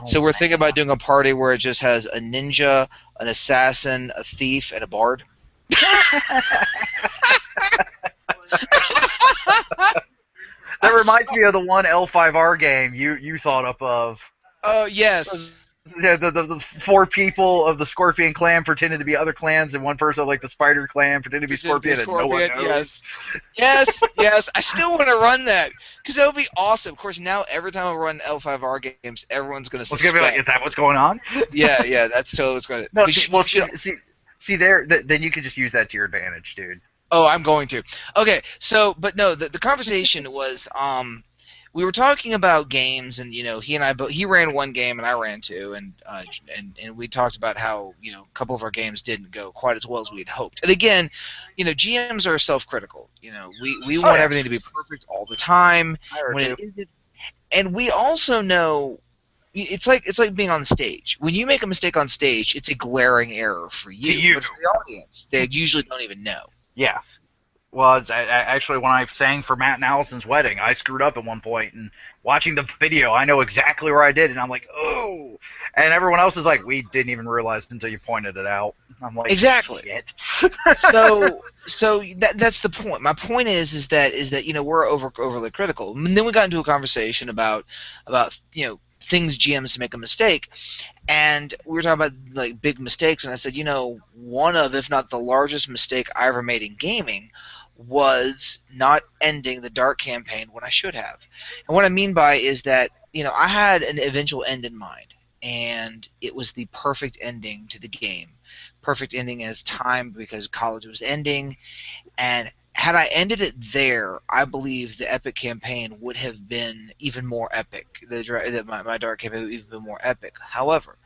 So we're thinking about doing a party where it just has a ninja, an assassin, a thief, and a bard. That reminds me of the one L5R game you thought up of. Oh, yes. Yeah, the four people of the Scorpion clan pretended to be other clans, and one person of like the Spider clan pretended to be Pretend to be a Scorpion, and no one scorpion. knows. Yes. Yes, yes. I still want to run that because that would be awesome. Of course, now every time I run L5R games, everyone's going to Well, it's gonna be like, is suspect. that what's going on? Yeah, yeah. That's totally what's going to. No, We see, should. well, You should. see there. Then you can just use that to your advantage, dude. Oh, I'm going to. Okay, so but no, the conversation was we were talking about games, and he and I both, he ran one game and I ran two, and we talked about how a couple of our games didn't go quite as well as we had hoped. And again, GMs are self-critical. We Oh want yeah, everything to be perfect all the time I heard when too. it isn't, and we also know it's like being on stage. When you make a mistake on stage, it's a glaring error for To you, you, but for the audience, they usually don't even know. yeah. Well, actually, when I sang for Matt and Allison's wedding, I screwed up at one point, and watching the video, I know exactly where I did, and I'm like, oh, and everyone else is like, we didn't even realize until you pointed it out. I'm like, Exactly. shit. So that's the point. My point is that we're overly critical. And then we got into a conversation about things GMs make a mistake, and we were talking about like big mistakes. And I said, one of, if not the largest mistake I ever made in gaming was not ending the Dark campaign when I should have. And what I mean by is that I had an eventual end in mind, and it was the perfect ending to the game. Perfect ending as time because college was ending, and had I ended it there, I believe the epic campaign would have been even more epic. My Dark campaign would have even been more epic. However,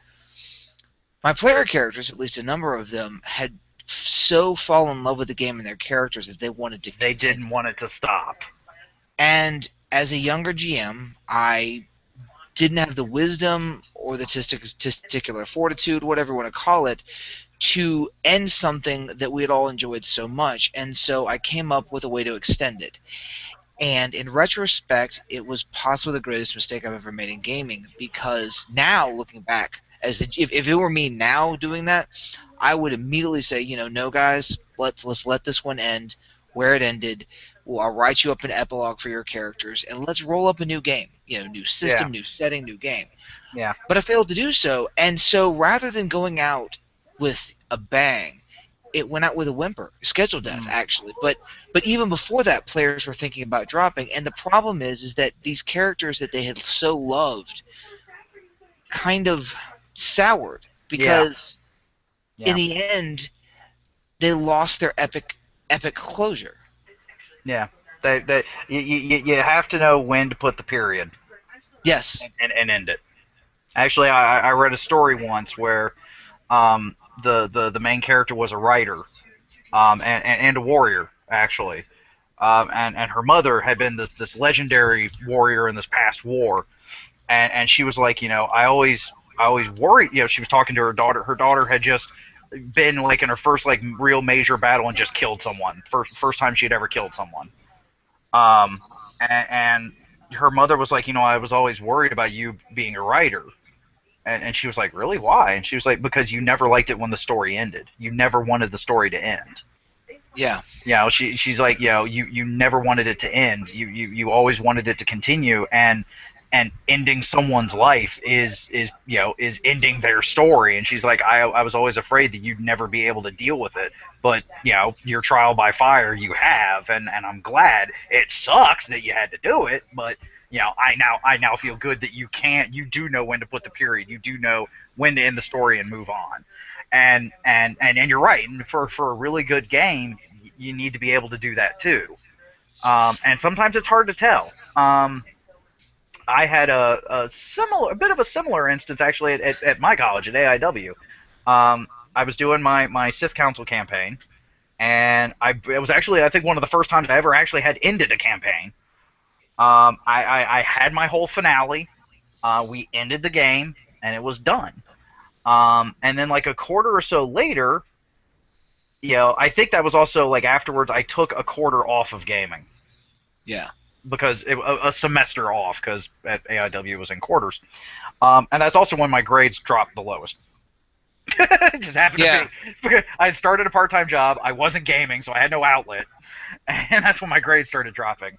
my player characters, at least a number of them, had so fallen in love with the game and their characters that they wanted to They continue. didn't want it to stop. And as a younger GM, I didn't have the wisdom or the testicular fortitude, whatever you want to call it, to end something that we had all enjoyed so much. And so I came up with a way to extend it. And in retrospect, it was possibly the greatest mistake I've ever made in gaming, because now looking back, if it were me now doing that, I would immediately say, no guys, let's let this one end where it ended. Well, I'll write you up an epilogue for your characters, and let's roll up a new game. New Yeah, system, new setting, new game. yeah, But I failed to do so, and so rather than going out with a bang, it went out with a whimper, scheduled death mm, actually. But even before that, players were thinking about dropping, and the problem is that these characters that they had so loved kind of soured yeah, because in yeah, the end they lost their epic closure. yeah. You have to know when to put the period Yes. and end it. Actually, I read a story once where the main character was a writer, and a warrior actually, and her mother had been this legendary warrior in this past war, and she was like, I always worried. She was talking to her daughter. Her daughter had just been like in her first like real major battle and just killed someone. First time she'd ever killed someone. Um, and her mother was like, I was always worried about you being a writer. And she was like, really? Why? And she was like, because you never liked it when the story ended. You never wanted the story to end. Yeah. She's like, you never wanted it to end. You always wanted it to continue, and ending someone's life is ending their story. And she's like, I was always afraid that you'd never be able to deal with it, but your trial by fire you have, and I'm glad. It sucks that you had to do it, but I now feel good that you do know when to put the period. You do know when to end the story and move on. And you're right. And for a really good game, you need to be able to do that too. And sometimes it's hard to tell. I had a bit of a similar instance actually at my college at AIW. I was doing my Sith Council campaign, and it was actually, I think, one of the first times I ever actually had ended a campaign. I had my whole finale. We ended the game, and it was done. And then like a quarter or so later, I think that was also like afterwards. I took a quarter off of gaming Yeah. because a semester off because at AIW was in quarters, and that's also when my grades dropped the lowest. It just happened to Yeah. be because I had started a part-time job. I wasn't gaming, so I had no outlet, and that's when my grades started dropping.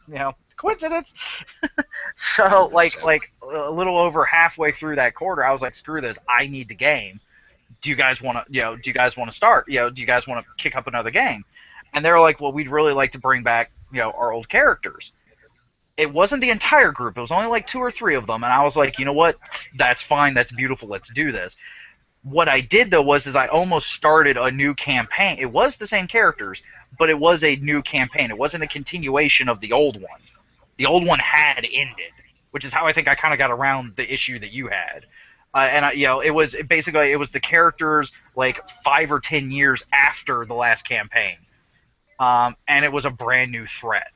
Coincidence? I don't So think so. like a little over halfway through that quarter, I was like, screw this, I need the game. Do you guys want to do you guys want to start? Do you guys want to kick up another game? And they were like, well, we'd really like to bring back our old characters. It wasn't the entire group. It was only like two or three of them, and I was like, you know what? That's fine. That's beautiful. Let's do this. What I did though was is I almost started a new campaign. It was the same characters, but it was a new campaign. It wasn't a continuation of the old one. The old one had ended, which is how I think I kind of got around the issue that you had. It was basically it was the characters like 5 or 10 years after the last campaign, and it was a brand new threat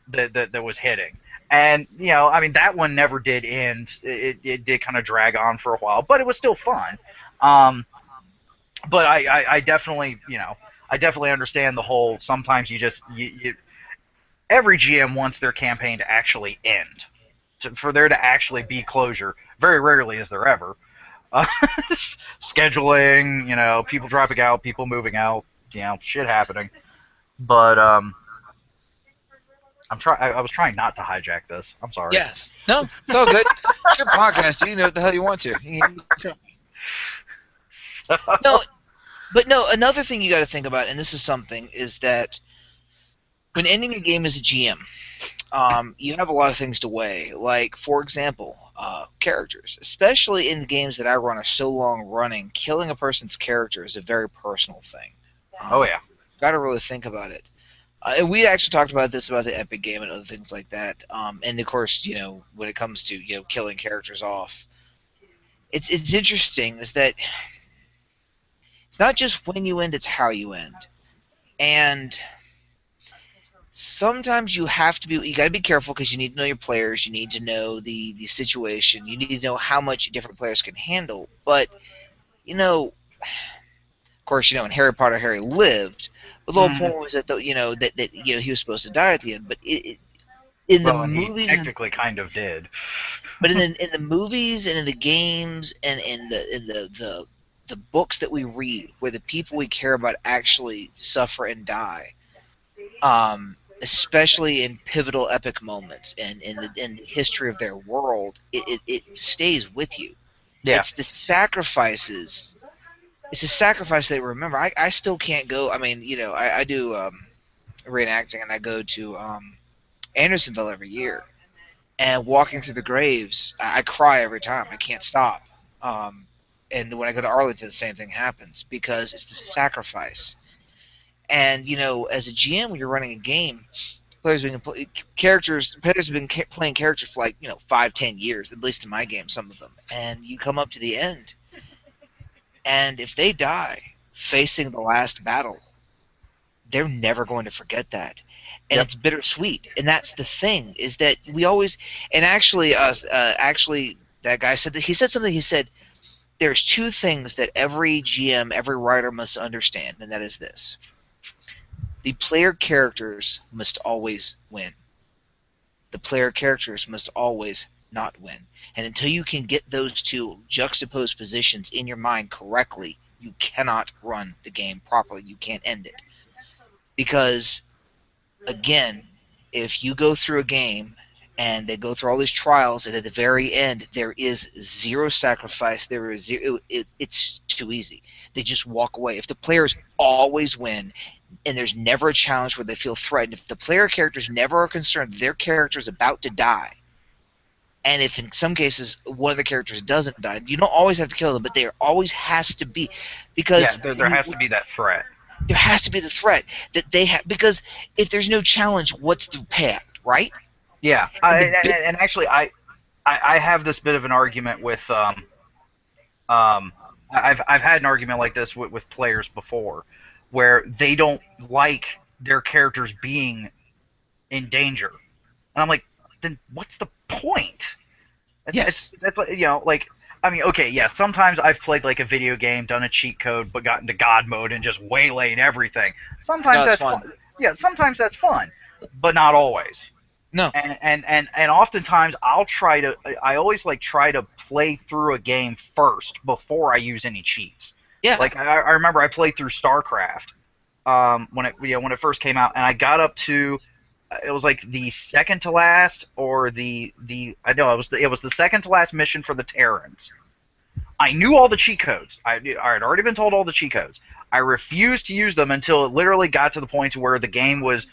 that was hitting. And I mean, that one never did end. It did kind of drag on for a while, but it was still fun. Um, but I definitely I definitely understand the whole. Sometimes every GM wants their campaign to actually end, for there to actually be closure. Very rarely is there ever. Uh, Scheduling, people dropping out, people moving out, shit happening. But I was trying not to hijack this. I'm sorry. Yes. No, it's all good. It's your podcast. You can do what the hell you want to. No, but no, another thing you got to think about, and this is something, is that when ending a game as a GM, you have a lot of things to weigh. Like, for example, characters. Especially in the games that I run are so long running, killing a person's character is a very personal thing. Oh yeah. Got to really think about it. And we actually talked about this about the Epic game and other things like that. And of course, when it comes to killing characters off, it's interesting is that it's not just when you end, it's how you end. And sometimes you got to be careful because you need to know your players, you need to know the situation, you need to know how much different players can handle. But of course, in Harry Potter, Harry lived. But the whole Mm-hmm. point was that he was supposed to die at the end. But in the Well, and he movies, technically kind of did. but in the movies and in the games and in the books that we read, where the people we care about actually suffer and die, especially in pivotal epic moments and in the history of their world, it stays with you. Yeah. It's the sacrifices. It's a sacrifice they remember. I still can't go. I mean, I do reenacting, and I go to Andersonville every year. And walking through the graves, I cry every time. I can't stop. And when I go to Arlington, the same thing happens because it's the sacrifice. And as a GM, when you're running a game, players have been playing characters for like 5-10 years, at least in my game, some of them. And you come up to the end, and if they die facing the last battle, they're never going to forget that. And Yep. it's bittersweet. And that's the thing, is that we always, and actually that guy said that he said something. He said there's two things that every GM, every writer must understand, and that is this: the player characters must always win. The player characters must always not win. And until you can get those two juxtaposed positions in your mind correctly, you cannot run the game properly. You can't end it. Because, again, if you go through a game and they go through all these trials, and at the very end there is zero sacrifice, there is zero, it's too easy. They just walk away. If the players always win and there's never a challenge where they feel threatened, if the player characters never are concerned their character is about to die, and if in some cases one of the characters doesn't die, you don't always have to kill them, but there always has to be, Yeah. because There has to be that threat. there has to be the threat that they have, because if there's no challenge, what's the payout, right? Yeah. And And actually, I have this bit of an argument with I've had an argument like this with players before, where they don't like their characters being in danger, and I'm like, then what's the point? yes, That's like like I mean, okay, yeah. Sometimes I've played like a video game, done a cheat code, but got into God mode and just waylaid everything. it's Sometimes not as that's fun. fun. Yeah, sometimes that's fun, but not always. No, And oftentimes I always like try to play through a game first before I use any cheats. yeah, Like I remember I played through StarCraft when it when it first came out, and I got up to it was like the second to last, or the I know it was the second to last mission for the Terrans. I knew all the cheat codes. I had already been told all the cheat codes. I refused to use them until it literally got to the point to where the game was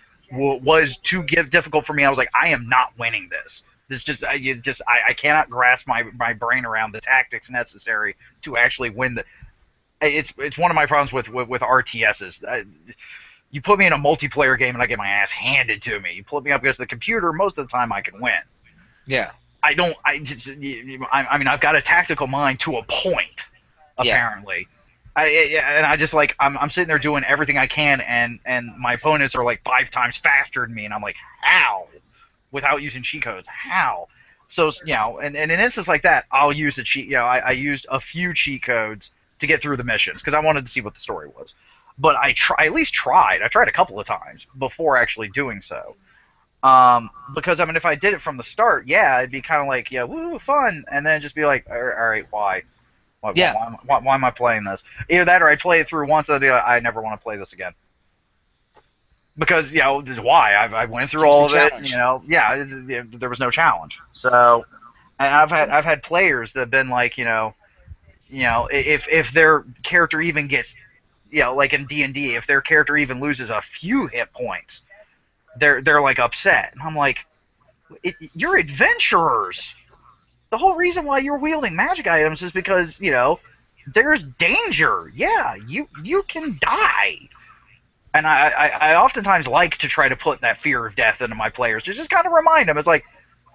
too difficult for me. I was like, I am not winning this. This I cannot grasp my brain around the tactics necessary to actually win the. It's one of my problems with RTSs. You put me in a multiplayer game and I get my ass handed to me. You put me up against the computer, most of the time I can win. Yeah. I don't. I mean, I've got a tactical mind to a point, Yeah. apparently. And I just like I'm sitting there doing everything I can, and my opponents are like 5 times faster than me, and I'm like, how? Without using cheat codes, how? So and in an instance like that, I'll use the cheat. I used a few cheat codes to get through the missions because I wanted to see what the story was. But I at least tried. I tried a couple of times before actually doing so. Because I mean, if I did it from the start, yeah, it'd be kind of like, yeah, woo, fun, and then just be like, all right, why? Yeah. Why am I playing this? Either that, or I'd play it through once, and I'd be like, I never want to play this again. Because why? I went through Keeps the all of it. challenge. Yeah, there was no challenge. So, and I've had players that have been like, if their character even gets, like in D&D, if their character even loses a few hit points, they're like upset, and I'm like, you're adventurers. The whole reason why you're wielding magic items is because there's danger. Yeah, you can die, and I oftentimes like to try to put that fear of death into my players to just kind of remind them. It's like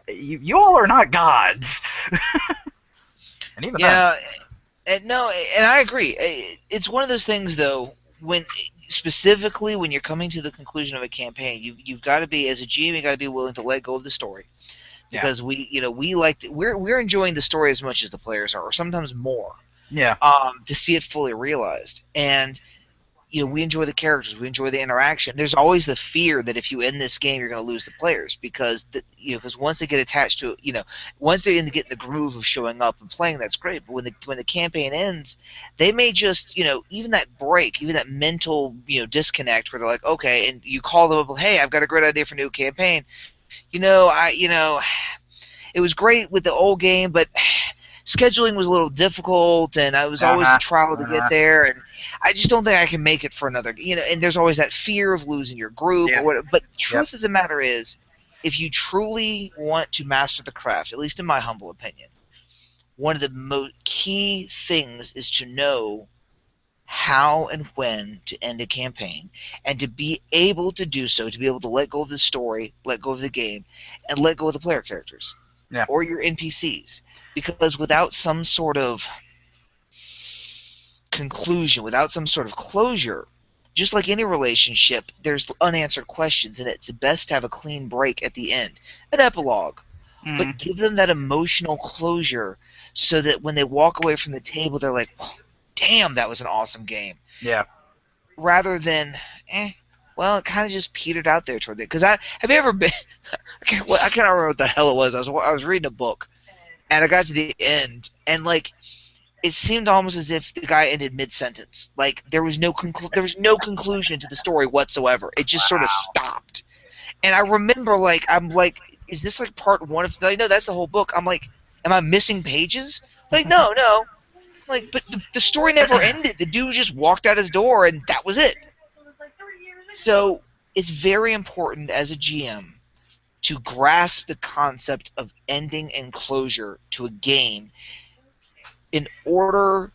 you all are not gods, and even then, Yeah. No, and I agree. It's one of those things, though, when specifically when you're coming to the conclusion of a campaign, you've got to be, as a GM, you got to be willing to let go of the story, yeah, because we're enjoying the story as much as the players are, or sometimes more, yeah, to see it fully realized. And we enjoy the characters, we enjoy the interaction. There's always the fear that if you end this game, you're going to lose the players, because because once they get attached to it, once they're in the groove of showing up and playing, that's great. But when the campaign ends, they may just even that break, even that mental disconnect where they're like, okay, and you call them up, hey, I've got a great idea for a new campaign. It was great with the old game, but scheduling was a little difficult, and I was always a uh-huh, trial to get uh-huh, there, and I just don't think I can make it for another. And there's always that fear of losing your group yeah, or whatever. But the yep, truth of the matter is, if you truly want to master the craft, at least in my humble opinion, one of the key things is to know how and when to end a campaign, and to be able to do so, to be able to let go of the story, let go of the game, and let go of the player characters yeah, or your NPCs. Because without some sort of conclusion, without some sort of closure, just like any relationship, there's unanswered questions, and it's best to have a clean break at the end, an epilogue. But mm, give them that emotional closure so that when they walk away from the table, they're like, oh, damn, that was an awesome game. yeah, Rather than, well, it kind of just petered out there toward it. Because have you ever been? I can't remember what the hell it was. I was reading a book, and I got to the end, and like it seemed almost as if the guy ended mid-sentence. Like there was no conclusion to the story whatsoever. It just sort of wow, stopped. And I remember, like, I'm like, is this like part one of? Like, no, that's the whole book. I'm like, am I missing pages? Like, no, no. Like, but the story never ended. The dude just walked out his door, and that was it. So it's very important as a GM to grasp the concept of ending and closure to a game in order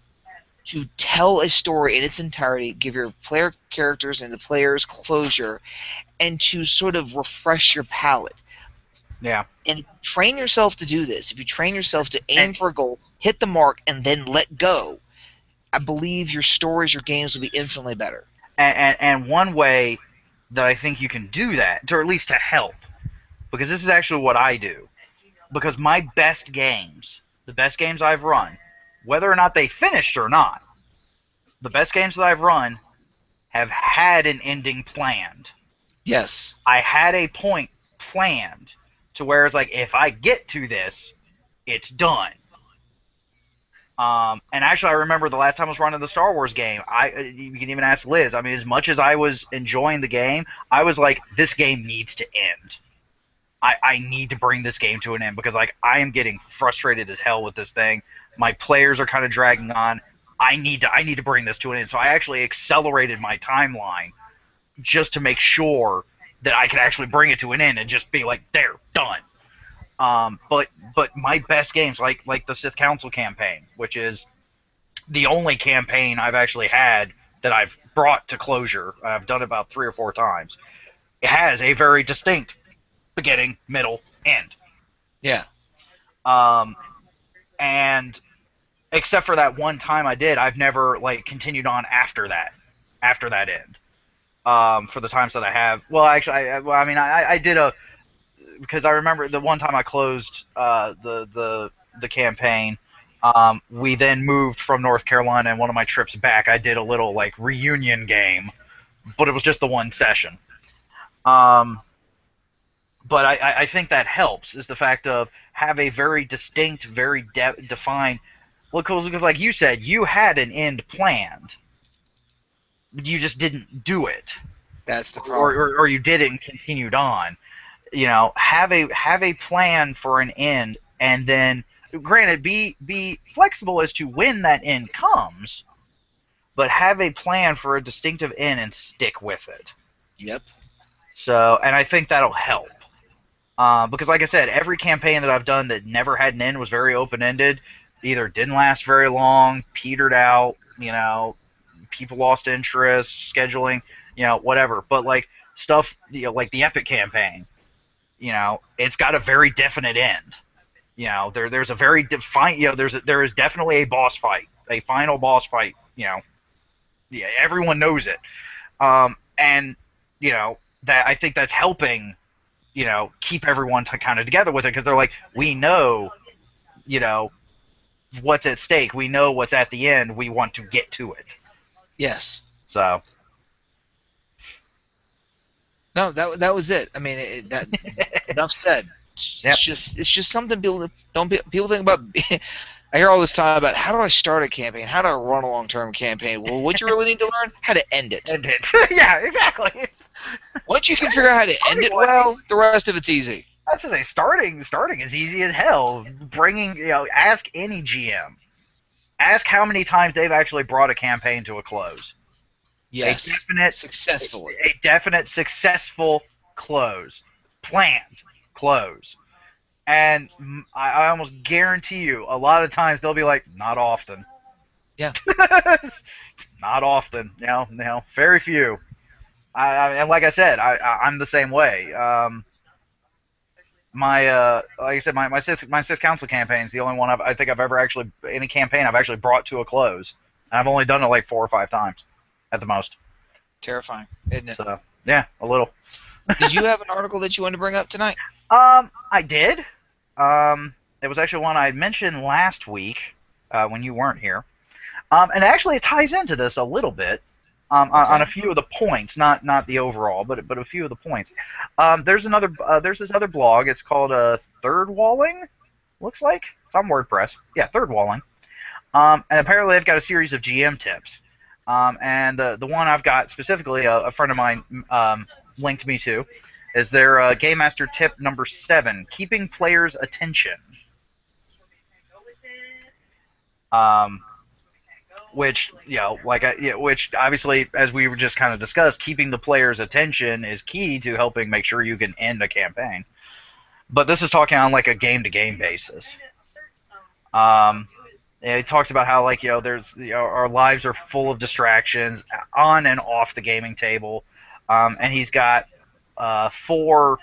to tell a story in its entirety, give your player characters and the players closure, and to sort of refresh your palate. yeah, And train yourself to do this. If you train yourself to and aim for a goal, hit the mark, and then let go, I believe your stories, your games will be infinitely better. and one way that I think you can do that, or at least to help, because this is actually what I do. Because my best games, the best games I've run, whether or not they finished or not, the best games that I've run have had an ending planned. Yes. I had a point planned to where it's like, if I get to this, it's done. And actually, I remember the last time I was running the Star Wars game. You can even ask Liz. I mean, as much as I was enjoying the game, I was like, this game needs to end. I need to bring this game to an end because like I am getting frustrated as hell with this thing. My players are kind of dragging on. I need to bring this to an end. So I actually accelerated my timeline just to make sure that I could actually bring it to an end and just be like, there, done. But my best games, like the Sith Council campaign, which is the only campaign I've actually had that I've brought to closure. I've done it about 3 or 4 times. It has a very distinct beginning, middle, end. Yeah. Um, and except for that one time I did, I've never like continued on after that end. For the times that I have, well, actually, I mean, I did a because I remember the one time I closed the campaign. We then moved from North Carolina, and one of my trips back, I did a little like reunion game, but it was just the one session. Um, but I think that helps is the fact of have a very distinct, very defined. Well, because like you said, you had an end planned, you just didn't do it, That's the or, problem. or you did it and continued on. You know, have a plan for an end, and then granted, be flexible as to when that end comes, but have a plan for a distinctive end and stick with it. Yep. So, and I think that'll help. Because, like I said, every campaign that I've done that never had an end was very open ended. Either didn't last very long, petered out, people lost interest, scheduling, whatever. But like stuff, like the Epic campaign, it's got a very definite end. There's a very defined, there is definitely a boss fight, a final boss fight. Yeah, everyone knows it, and that I think that's helping keep everyone kind of together with it because they're like, we know, you know, what's at stake. We know what's at the end. We want to get to it. Yes. So, No, that was it. I mean, that enough said. It's yep. just something people think about. I hear all this time about how do I start a campaign, how do I run a long-term campaign. Well, what you really need to learn, how to end it. End it. Yeah, exactly. Once you can figure out how to end it well, the rest of it's easy. That's the thing. Starting is easy as hell. Bringing, ask any GM. Ask how many times they've actually brought a campaign to a close. Yes. Successfully. A definite successful close. Planned close. And I almost guarantee you, a lot of times they'll be like, not often. Yeah. Not often. Very few. And like I said, I'm the same way. Like I said, my Sith Council campaign is the only one I think I've ever actually any campaign I've actually brought to a close. And I've only done it like 4 or 5 times, at the most. Terrifying, isn't it? So yeah, a little. Did you have an article that you wanted to bring up tonight? I did. It was actually one I mentioned last week when you weren't here. And actually, it ties into this a little bit on a few of the points, not the overall, but a few of the points. There's this other blog. It's called Third Walling. Looks like it's on WordPress. Yeah, Third Walling. And apparently they've got a series of GM tips. And the one I've got specifically, a friend of mine linked me to, is their Game Master tip number 7: keeping players' attention. Which which obviously, as we were just kind of discussed, keeping the player's attention is key to helping make sure you can end a campaign. But this is talking on like a game-to-game basis. It talks about how there's our lives are full of distractions on and off the gaming table, and he's got 4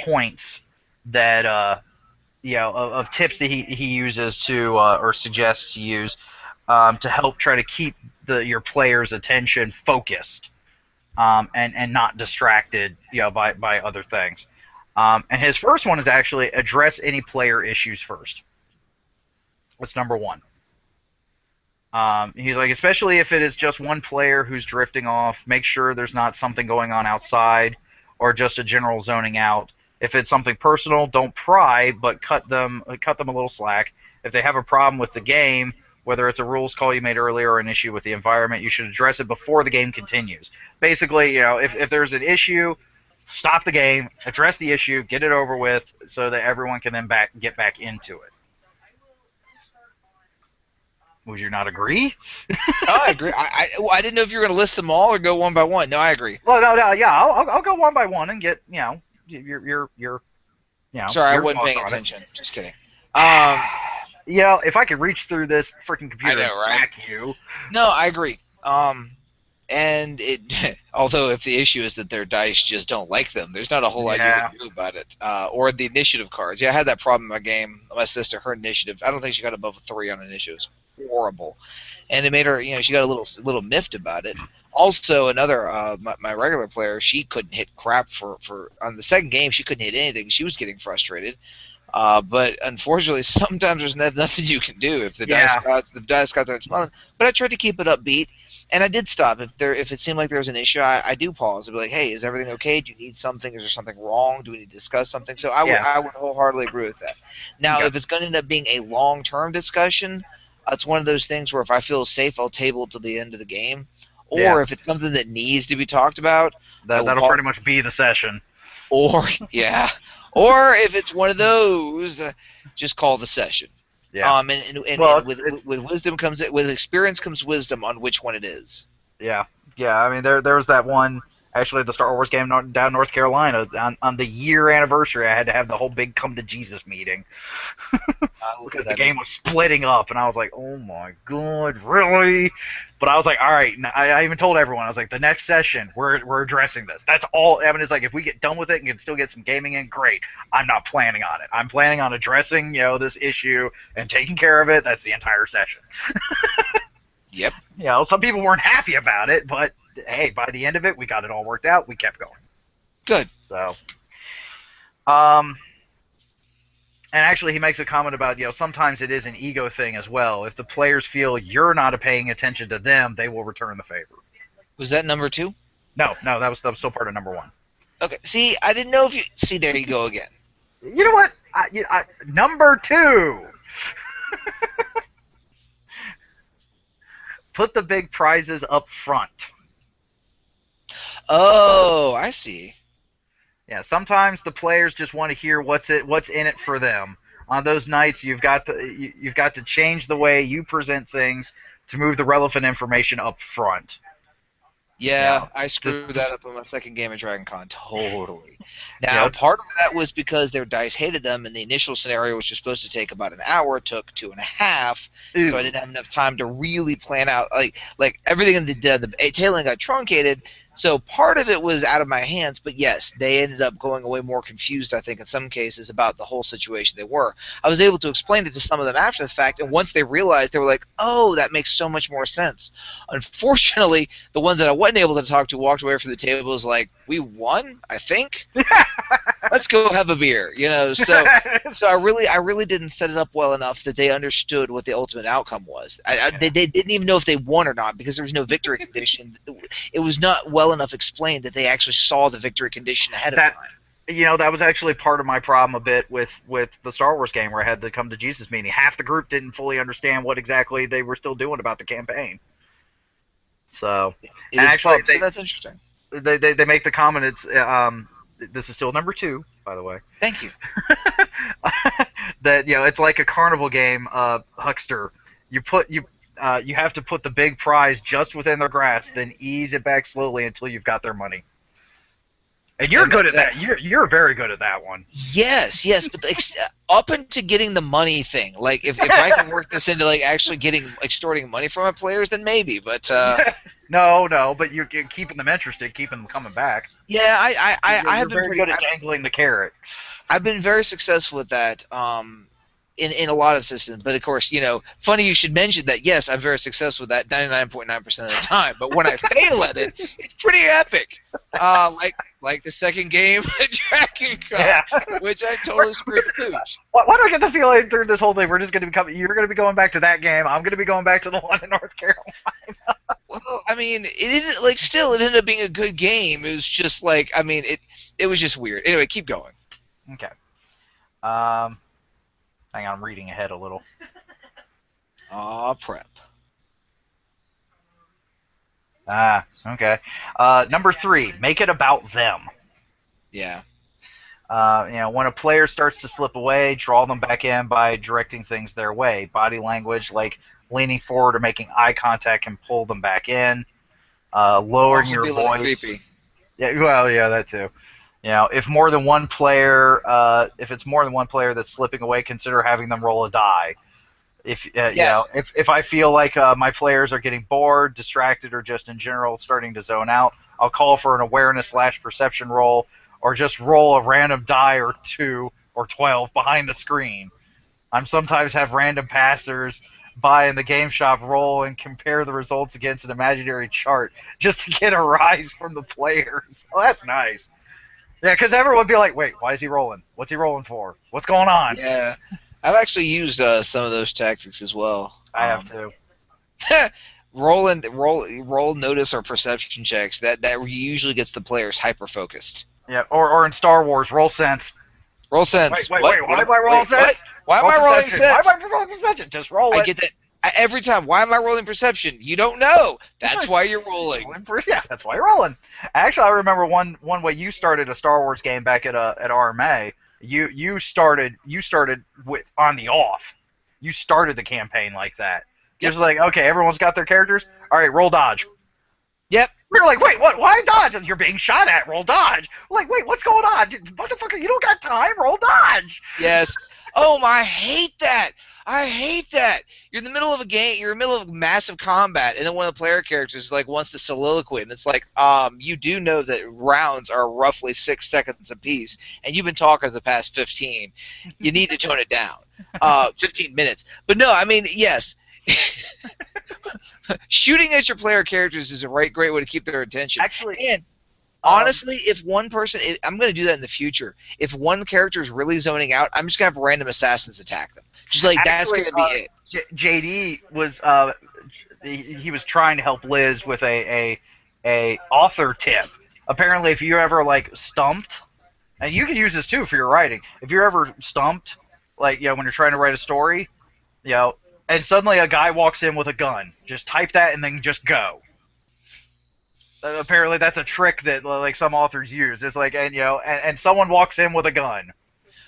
points that of tips that he uses to or suggests to use to help try to keep your players' attention focused and not distracted by other things. And his first one is actually address any player issues first. That's number 1. He's like, especially if it is just one player who's drifting off, make sure there's not something going on outside or just a general zoning out. If it's something personal, don't pry, but cut them a little slack. If they have a problem with the game, whether it's a rules call you made earlier or an issue with the environment, you should address it before the game continues. Basically, if there's an issue, stop the game, address the issue, get it over with, so that everyone can then get back into it. Would you not agree? Oh, I agree. I didn't know if you were going to list them all or go one by one. No, I agree. Well, no, yeah, I'll go one by one and get your Sorry, I your wasn't thoughts paying on it. attention. Just kidding. If I could reach through this freaking computer I know, and right? smack you. No, I agree. And it, although if the issue is that their dice just don't like them, there's not a whole lot you can do about it. Or the initiative cards. Yeah, I had that problem in my game. My sister, her initiative, I don't think she got above a 3 on initiative. It was horrible, and it made her, she got a little miffed about it. Also, another my regular player, she couldn't hit crap for on the second game. She couldn't hit anything. She was getting frustrated. But unfortunately, sometimes there's nothing you can do if the dice gods aren't smiling. But I tried to keep it upbeat, and I did stop if it seemed like there was an issue. I do pause and be like, "Hey, is everything okay? Do you need something? Is there something wrong? Do we need to discuss something?" So I would wholeheartedly agree with that. Now, if it's going to end up being a long-term discussion, it's one of those things where if I feel safe, I'll table it to the end of the game. Or if it's something that needs to be talked about, that'll pretty much be the session. Or or if it's one of those, just call the session. Yeah. And with wisdom with experience comes wisdom on which one it is. Yeah. I mean, there was that one. Actually, the Star Wars game down North Carolina on the year anniversary. I had to have the whole big come to Jesus meeting because the game was splitting up, and I was like, "Oh my god, really?" But I was like, "All right." I even told everyone, I was like, "The next session, we're addressing this. That's all." I mean, it's like if we get done with it and can still get some gaming in, great. I'm not planning on it. I'm planning on addressing this issue and taking care of it. That's the entire session. Yep. Some people weren't happy about it, but hey, by the end of it, we got it all worked out. We kept going. Good. So, and actually, he makes a comment about sometimes it is an ego thing as well. If the players feel you're not paying attention to them, they will return the favor. Was that number 2? No, that was still part of number 1. Okay. See, I didn't know if you see. There you go again. You know what? Number 2. Put the big prizes up front. Oh, I see. Yeah, sometimes the players just want to hear what's in it for them. On those nights, you've got to change the way you present things to move the relevant information up front. Yeah, I screwed that up in my second game of DragonCon. Totally. Now, part of that was because their dice hated them, and the initial scenario, which was supposed to take about an hour, took 2.5. Ew. So I didn't have enough time to really plan out. Like everything in the tail end got truncated. So part of it was out of my hands, but yes, they ended up going away more confused, I think, in some cases about the whole situation they were. I was able to explain it to some of them after the fact, and once they realized, they were like, oh, that makes so much more sense. Unfortunately, the ones that I wasn't able to talk to walked away from the tables like, we won, I think? Let's go have a beer, So I really didn't set it up well enough that they understood what the ultimate outcome was. They didn't even know if they won or not because there was no victory condition. It was not well enough explained that they actually saw the victory condition ahead of time. That was actually part of my problem a bit with the Star Wars game where I had the come to Jesus meeting. Half the group didn't fully understand what exactly they were still doing about the campaign. So, so that's interesting. They make the comment. It's this is still number 2, by the way. Thank you. That it's like a carnival game, huckster. You have to put the big prize just within their grasp, then ease it back slowly until you've got their money. And you're good at that. You're very good at that one. Yes, but up into getting the money thing. Like if I can work this into actually extorting money from my players, then maybe. But no, but you're keeping them interested, keeping them coming back. Yeah, I have been very good at dangling the carrot. I've been very successful with that. In a lot of systems, but of course, funny you should mention that. Yes, I'm very successful with that 99.9% of the time. But when I fail at it, it's pretty epic. Like the second game at DragonCon, which I totally screwed pooch. Why do I get the feeling through this whole thing we're just going to you're going to be going back to that game. I'm going to be going back to the one in North Carolina. Well, I mean, it didn't it ended up being a good game. It was just it was just weird. Anyway, keep going. Okay. Hang on, I'm reading ahead a little. Aw, prep. Ah, okay. Number 3, make it about them. Yeah. When a player starts to slip away, draw them back in by directing things their way. Body language, like leaning forward or making eye contact, can pull them back in. Lowering Also your be a little voice. creepy. Yeah, well, yeah, that too. If more than one player, if it's more than one player that's slipping away, consider having them roll a die. Yes. If I feel like my players are getting bored, distracted, or just in general starting to zone out, I'll call for an awareness/perception roll, or just roll a random die or 2 or 12 behind the screen. I'm sometimes have random passers buy in the game shop roll and compare the results against an imaginary chart just to get a rise from the players. Oh, that's nice. Yeah, because everyone would be like, wait, why is he rolling? What's he rolling for? What's going on? Yeah. I've actually used some of those tactics as well. I have to. Roll notice or perception checks. That usually gets the players hyper focused. Yeah, or in Star Wars, roll sense. Roll sense. Wait, What? why am I rolling Wait, what? sense? Why am Roll I rolling perception. Why sense? am I rolling perception? Just roll I it. get that every time. Why am I rolling perception? You don't know. That's why you're rolling. Yeah, that's why you're rolling. Actually, I remember one way you started a Star Wars game back at RMA. You started with on the off. You started the campaign like that. You're Yep. just like, okay, everyone's got their characters. All right, roll dodge. Yep. We're like, wait, what? Why dodge? You're being shot at. Roll dodge. We're like, wait, what's going on? Motherfucker, you don't got time. Roll dodge. Yes. Oh, I hate that. I hate that. You're in the middle of a game. You're in the middle of massive combat, and then one of the player characters like wants to soliloquy, and it's like, you do know that rounds are roughly 6 seconds apiece, and you've been talking for the past 15. You need to tone it down. 15 minutes. But no, I mean, yes. Shooting at your player characters is a great way to keep their attention. Actually, and honestly, if one person, I'm going to do that in the future. If one character is really zoning out, I'm just going to have random assassins attack them. Just like that's going to be it. JD was he was trying to help Liz with a author tip. Apparently, if you're ever like stumped, and you can use this too for your writing. If you're ever stumped, like when you're trying to write a story, and suddenly a guy walks in with a gun, just type that and then just go. Apparently, that's a trick that like some authors use. It's like and someone walks in with a gun.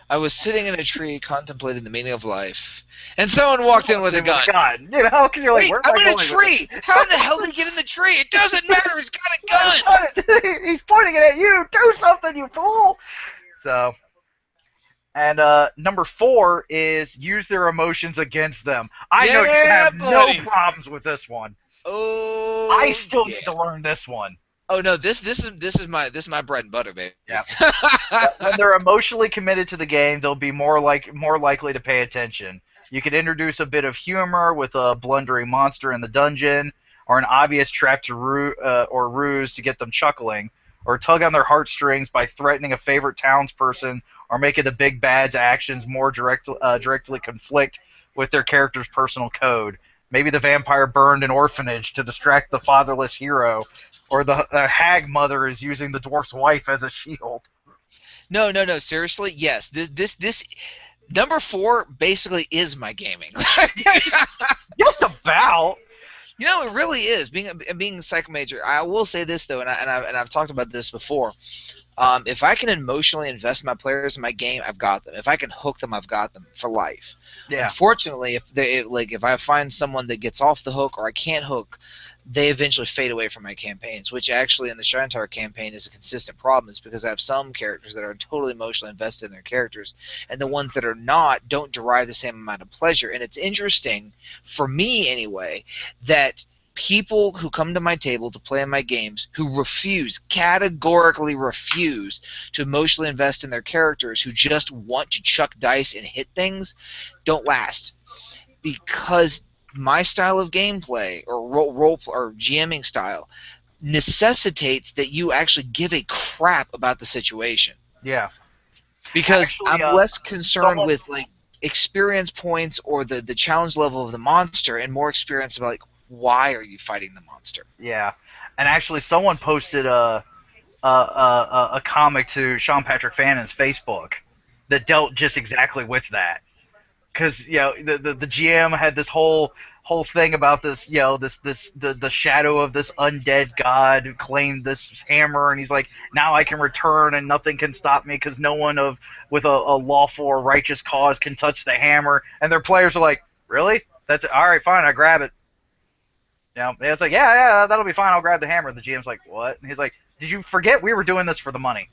I was sitting in a tree contemplating the meaning of life, and someone walked in with a gun. Because you're like, Wait, where am I'm I in a going tree. How in the hell did he get in the tree? It doesn't matter. He's got a gun. He's pointing it at you. Do something, you fool. So, and number 4 is use their emotions against them. I know you have buddy. no problems with this one. Oh, I still need to learn this one. Oh no, this is my bread and butter, baby. Yeah. When they're emotionally committed to the game, they'll be more likely to pay attention. You could introduce a bit of humor with a blundering monster in the dungeon, or an obvious trap to or ruse to get them chuckling, or tug on their heartstrings by threatening a favorite townsperson, or making the big bad's actions more directly conflict with their character's personal code. Maybe the vampire burned an orphanage to distract the fatherless hero, or the hag mother is using the dwarf's wife as a shield. No. Seriously, yes. This number 4 basically is my gaming. Just about. It really is. Being a psych major, I will say this though, and I've talked about this before. If I can emotionally invest my players in my game, I've got them. If I can hook them, I've got them for life. Yeah. Unfortunately, if I find someone that gets off the hook or I can't hook, they eventually fade away from my campaigns, which actually in the Shrine Tower campaign is a consistent problem. Is because I have some characters that are totally emotionally invested in their characters, and the ones that are not don't derive the same amount of pleasure. And it's interesting, for me anyway, that people who come to my table to play in my games who categorically refuse to emotionally invest in their characters, who just want to chuck dice and hit things, don't last. Because my style of gameplay or role or GMing style necessitates that you actually give a crap about the situation. Yeah. Because Actually, I'm less concerned with like experience points or the challenge level of the monster, and more experience about like, why are you fighting the monster? Yeah. And actually, someone posted a comic to Sean Patrick Fannon's Facebook that dealt just exactly with that. Because the GM had this whole whole thing about this, the shadow of this undead god who claimed this hammer, and he's like, now I can return and nothing can stop me because no one with a lawful or righteous cause can touch the hammer. And their players are like, really? That's it. All right, fine, I grab it. It's like, yeah, that'll be fine. I'll grab the hammer. The GM's like, what? And he's like, did you forget we were doing this for the money?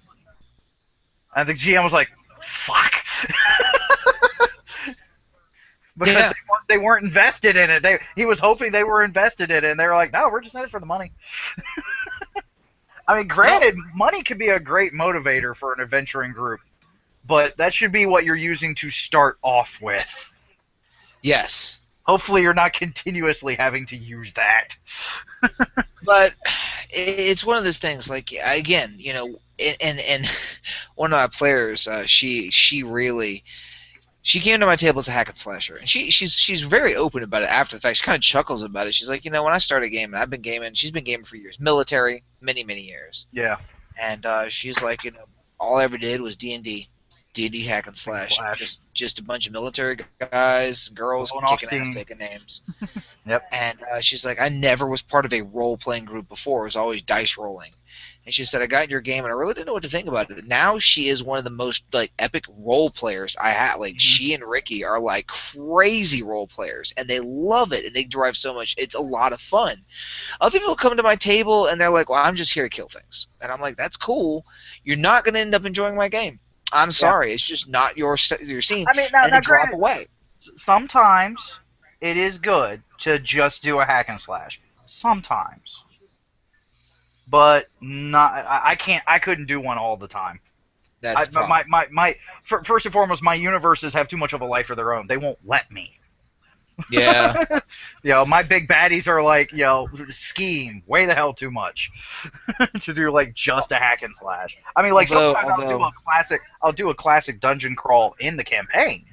And the GM was like, fuck. Because Yeah. they weren't invested in it. He was hoping they were invested in it, and they were like, no, we're just in it for the money. I mean, granted, money could be a great motivator for an adventuring group, but that should be what you're using to start off with. Yes. Hopefully you're not continuously having to use that. But it's one of those things. Like again, and one of my players, she came to my table as a hack and slasher, and she's very open about it after the fact. She kind of chuckles about it. She's like, when I started gaming, I've been gaming. She's been gaming for years, military, many years. Yeah. And she's like, all I ever did was D&D hack and slash. Just a bunch of military guys, girls, kicking ass, taking names. Yep. And she's like, I never was part of a role-playing group before. It was always dice rolling. And she said, I got in your game, and I really didn't know what to think about it. Now she is one of the most epic role players I have. Like, she and Ricky are like crazy role players, and they love it, and they derive so much. It's a lot of fun. Other people come to my table, and they're like, well, I'm just here to kill things. And I'm like, that's cool. You're not going to end up enjoying my game. I'm sorry. Yeah. It's just not your scene. I mean, now drop away. Sometimes it is good to just do a hack and slash. Sometimes. But I couldn't do one all the time. That's first and foremost, my universes have too much of a life of their own. They won't let me. Yeah. My big baddies are like, skiing way the hell too much to do just a hack and slash. I mean, sometimes I'll do a classic dungeon crawl in the campaign,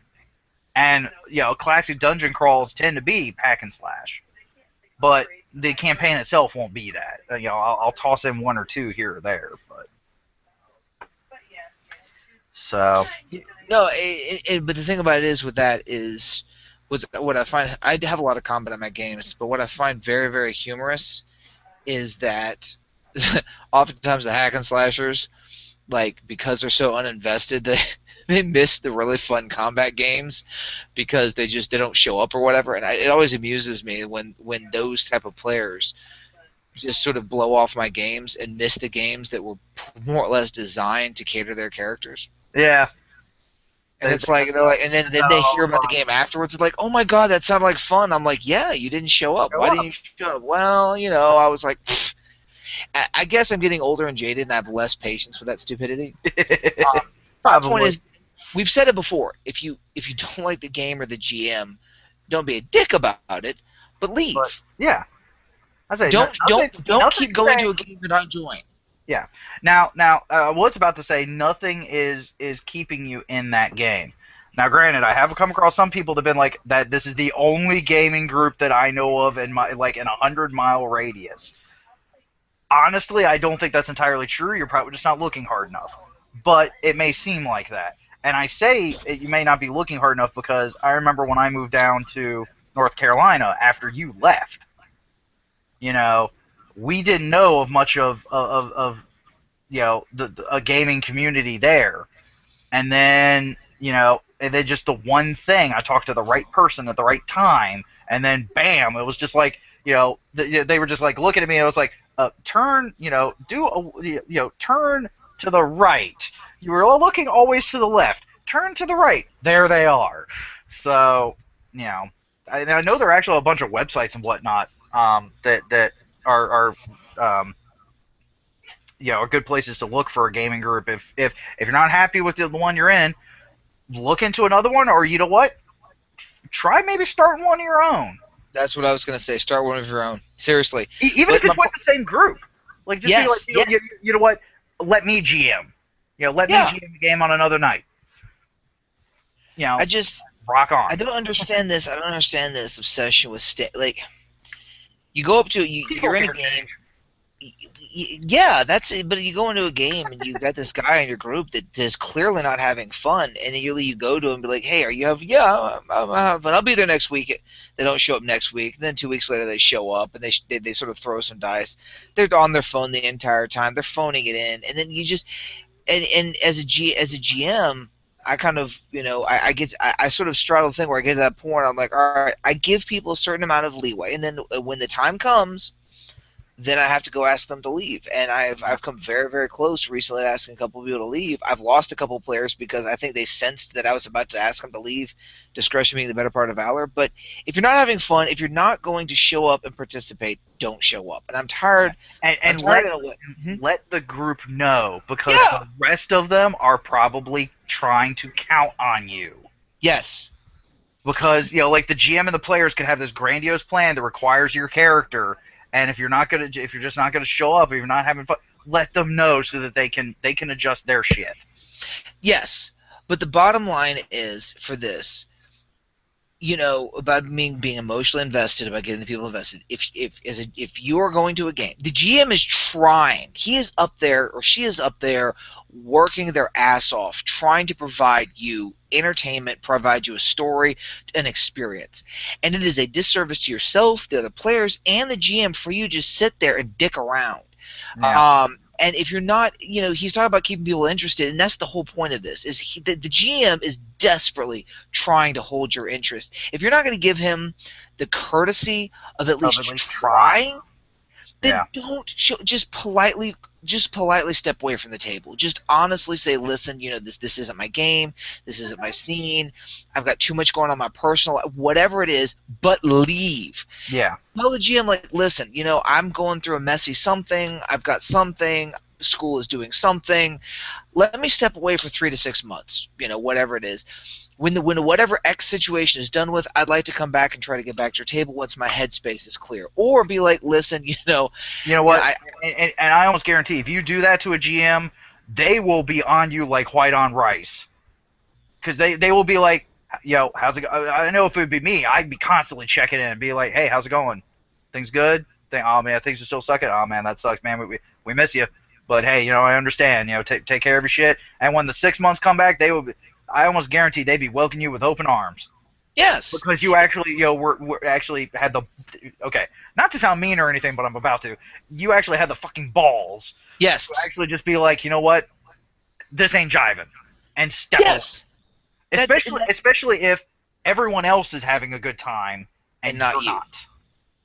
and classic dungeon crawls tend to be hack and slash, but the campaign itself won't be that. I'll toss in one or two here or there, but so no. But the thing about it is with that is. What I find, I have a lot of combat in my games, but what I find very, very humorous is that oftentimes the hack and slashers, because they're so uninvested, they miss the really fun combat games because they don't show up or whatever. And it always amuses me when those type of players just sort of blow off my games and miss the games that were more or less designed to cater their characters. Yeah. And it's like, and then they hear about the game afterwards. It's like, oh my god, that sounded like fun. I'm like, yeah, you didn't show up. Why didn't you show up? Well, I was like, pfft. I guess I'm getting older and jaded, and I have less patience with that stupidity. My point is, we've said it before. If you don't like the game or the GM, don't be a dick about it, but leave. Yeah. Don't keep going to a game you're not enjoying. Yeah. Now, what's about to say, nothing is keeping you in that game. Now, granted, I have come across some people that have been like, that this is the only gaming group that I know of in my in a 100-mile radius. Honestly, I don't think that's entirely true. You're probably just not looking hard enough. But it may seem like that. And I say you may not be looking hard enough because I remember when I moved down to North Carolina after you left, we didn't know of much of a gaming community there, and then just the one thing, I talked to the right person at the right time, and then bam, it was just like they were just like looking at me, and it was like turn turn to the right. You were looking always to the left. Turn to the right. There they are. So I know there are actually a bunch of websites and whatnot that are good places to look for a gaming group. If you're not happy with the one you're in, look into another one, or try maybe starting one of your own. That's what I was going to say. Start one of your own. Seriously. Even if it's with the same group. Just be like, you know what? Let me GM. Let me GM the game on another night. Rock on. I don't understand this. I don't understand this obsession with you go up to you're in a game. Yeah, that's it. But you go into a game and you've got this guy in your group that is clearly not having fun, and then you go to him and be like, "Hey, are you have? Yeah, but I'll be there next week." They don't show up next week. Then 2 weeks later, they show up and they sort of throw some dice. They're on their phone the entire time. They're phoning it in, and then you just and as a GM. I kind of, I sort of straddle the thing where I get to that point. I'm like, all right, I give people a certain amount of leeway, and then when the time comes, then I have to go ask them to leave. And I've come very, very close recently to asking a couple of people to leave. I've lost a couple of players because I think they sensed that I was about to ask them to leave, discretion being the better part of valor. But if you're not having fun, if you're not going to show up and participate, don't show up. And I'm tired. I'm And tired of let the group know, because Yeah. the rest of them are probably trying to count on you. Yes. Because like the GM and the players can have this grandiose plan that requires your character, and if you're just not gonna show up, if you're not having fun, let them know so that they can adjust their shit. Yes. But the bottom line is for this, about being emotionally invested, about getting the people invested. If you are going to a game, the GM is trying. He is up there, or she is up there, working their ass off, trying to provide you entertainment, provide you a story, an experience, and it is a disservice to yourself, the other players, and the GM for you to just sit there and dick around. Yeah. And if you're not, he's talking about keeping people interested, and that's the whole point of this. Is the GM is desperately trying to hold your interest. If you're not going to give him the courtesy of at least trying, then Yeah. don't just politely step away from the table. Just honestly say, listen, this isn't my game, this isn't my scene. I've got too much going on in my personal life, whatever it is, but leave. Yeah. Tell the GM, like, listen, I'm going through a messy something. I've got something. School is doing something. Let me step away for 3 to 6 months. Whatever it is. When whatever X situation is done with, I'd like to come back and try to get back to your table once my headspace is clear. Or be like, listen, You know what? And I almost guarantee if you do that to a GM, they will be on you like white on rice. Because they will be like, yo, how's it go? I know if it would be me, I'd be constantly checking in and be like, hey, how's it going? Things good? Oh, man, things are still sucking. Oh, man, that sucks, man. We miss you. But, hey, I understand. Take care of your shit. And when the 6 months come back, they will be, I almost guarantee they'd be welcoming you with open arms. yes, Because you actually, were actually had the, okay, not to sound mean or anything, but I'm about to. You actually had the fucking balls yes, to actually just be like, you know what? This ain't jiving. And step away. yes, Especially if everyone else is having a good time and not you're you. not.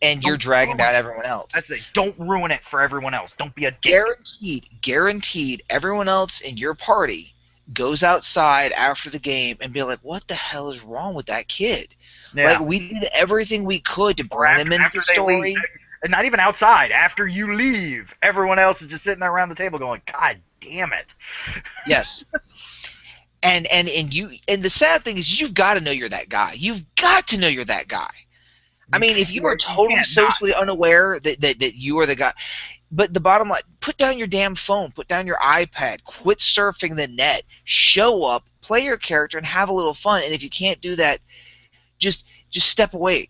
And you're dragging down everyone else. That's it. Don't ruin it for everyone else. Don't be a dick. Guaranteed, everyone else in your party goes outside after the game and be like, what the hell is wrong with that kid? Yeah. Like, we did everything we could to bring them into the story. And not even outside. After you leave, everyone else is just sitting there around the table going, God damn it. Yes. And the sad thing is, you've got to know you're that guy. You've got to know you're that guy. I mean, if you are totally socially unaware that you are the guy, but the bottom line, put down your damn phone, put down your iPad, quit surfing the net, show up, play your character, and have a little fun. And if you can't do that, just step away.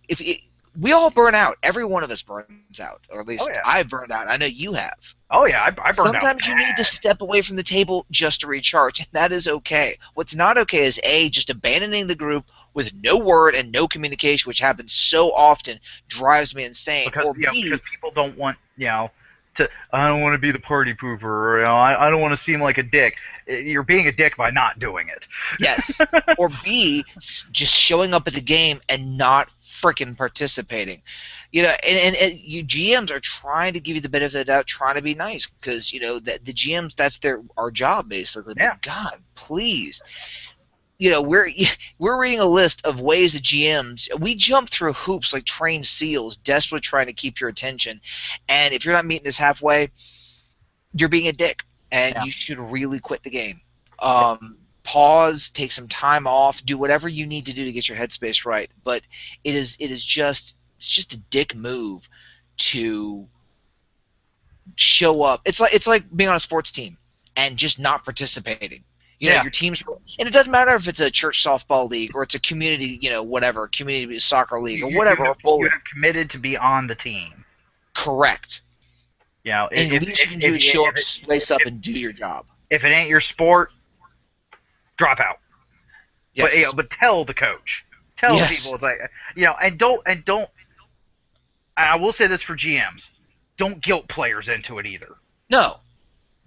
We all burn out. Every one of us burns out, or at least I've burned out. I know you have. Oh yeah, I burned out. Sometimes you need to step away from the table just to recharge, and that is okay. What's not okay is just abandoning the group with no word and no communication, which happens so often, drives me insane. Because people don't want to. I don't want to be the party pooper, or I don't want to seem like a dick. You're being a dick by not doing it. Yes. Or B, just showing up at the game and not freaking participating. And you GMs are trying to give you the benefit of the doubt, trying to be nice, because the GMs, that's our job basically. Yeah. But God, please. We're reading a list of ways that GMs, we jump through hoops like trained seals, desperately trying to keep your attention. And if you're not meeting us halfway, you're being a dick, and you should really quit the game. Pause, take some time off, do whatever you need to do to get your headspace right. But it's just a dick move to show up. It's like being on a sports team and just not participating. Your team's, and it doesn't matter if it's a church softball league or it's a community, whatever, community soccer league or whatever. You're committed to be on the team. Correct. You know, And the least you can do is show up, lace up, and do your job. if it ain't your sport, drop out. But Yes. but tell the coach, tell the Yes. people, it's like, and don't. I will say this for GMs: don't guilt players into it either. No.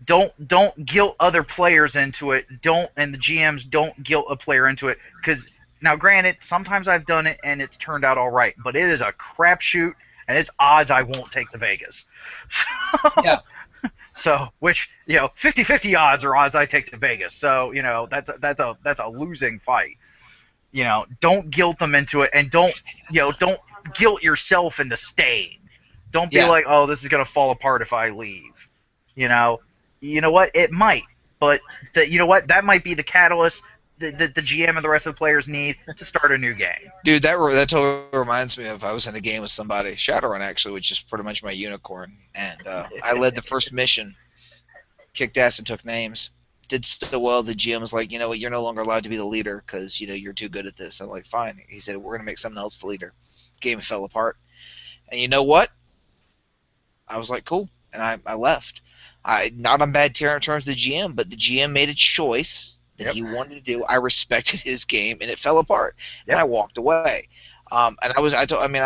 Don't guilt other players into it. Don't and the GMs don't guilt a player into it because now, granted, sometimes I've done it and it's turned out all right, but it is a crapshoot and it's odds I won't take the Vegas. Yeah. So, which 50-50 odds are odds I take to Vegas. So that's a losing fight. Don't guilt them into it, and don't guilt yourself into staying. Don't be Yeah. like, oh, this is gonna fall apart if I leave. You know, you know what? It might, but you know what? That might be the catalyst that the GM and the rest of the players need to start a new game. Dude, that totally reminds me of I was in a game with somebody, Shadowrun actually, which is pretty much my unicorn, and I led the first mission, kicked ass and took names. Did so well, the GM was like, you know what, you're no longer allowed to be the leader because you're too good at this. I'm like, fine. He said, we're gonna make someone else the leader. Game fell apart, and you know what? I was like, cool, and I left. Not on bad terms with the GM, but the GM made a choice that Yep. he wanted to do. I respected his game, and it fell apart, and Yep. I walked away. And I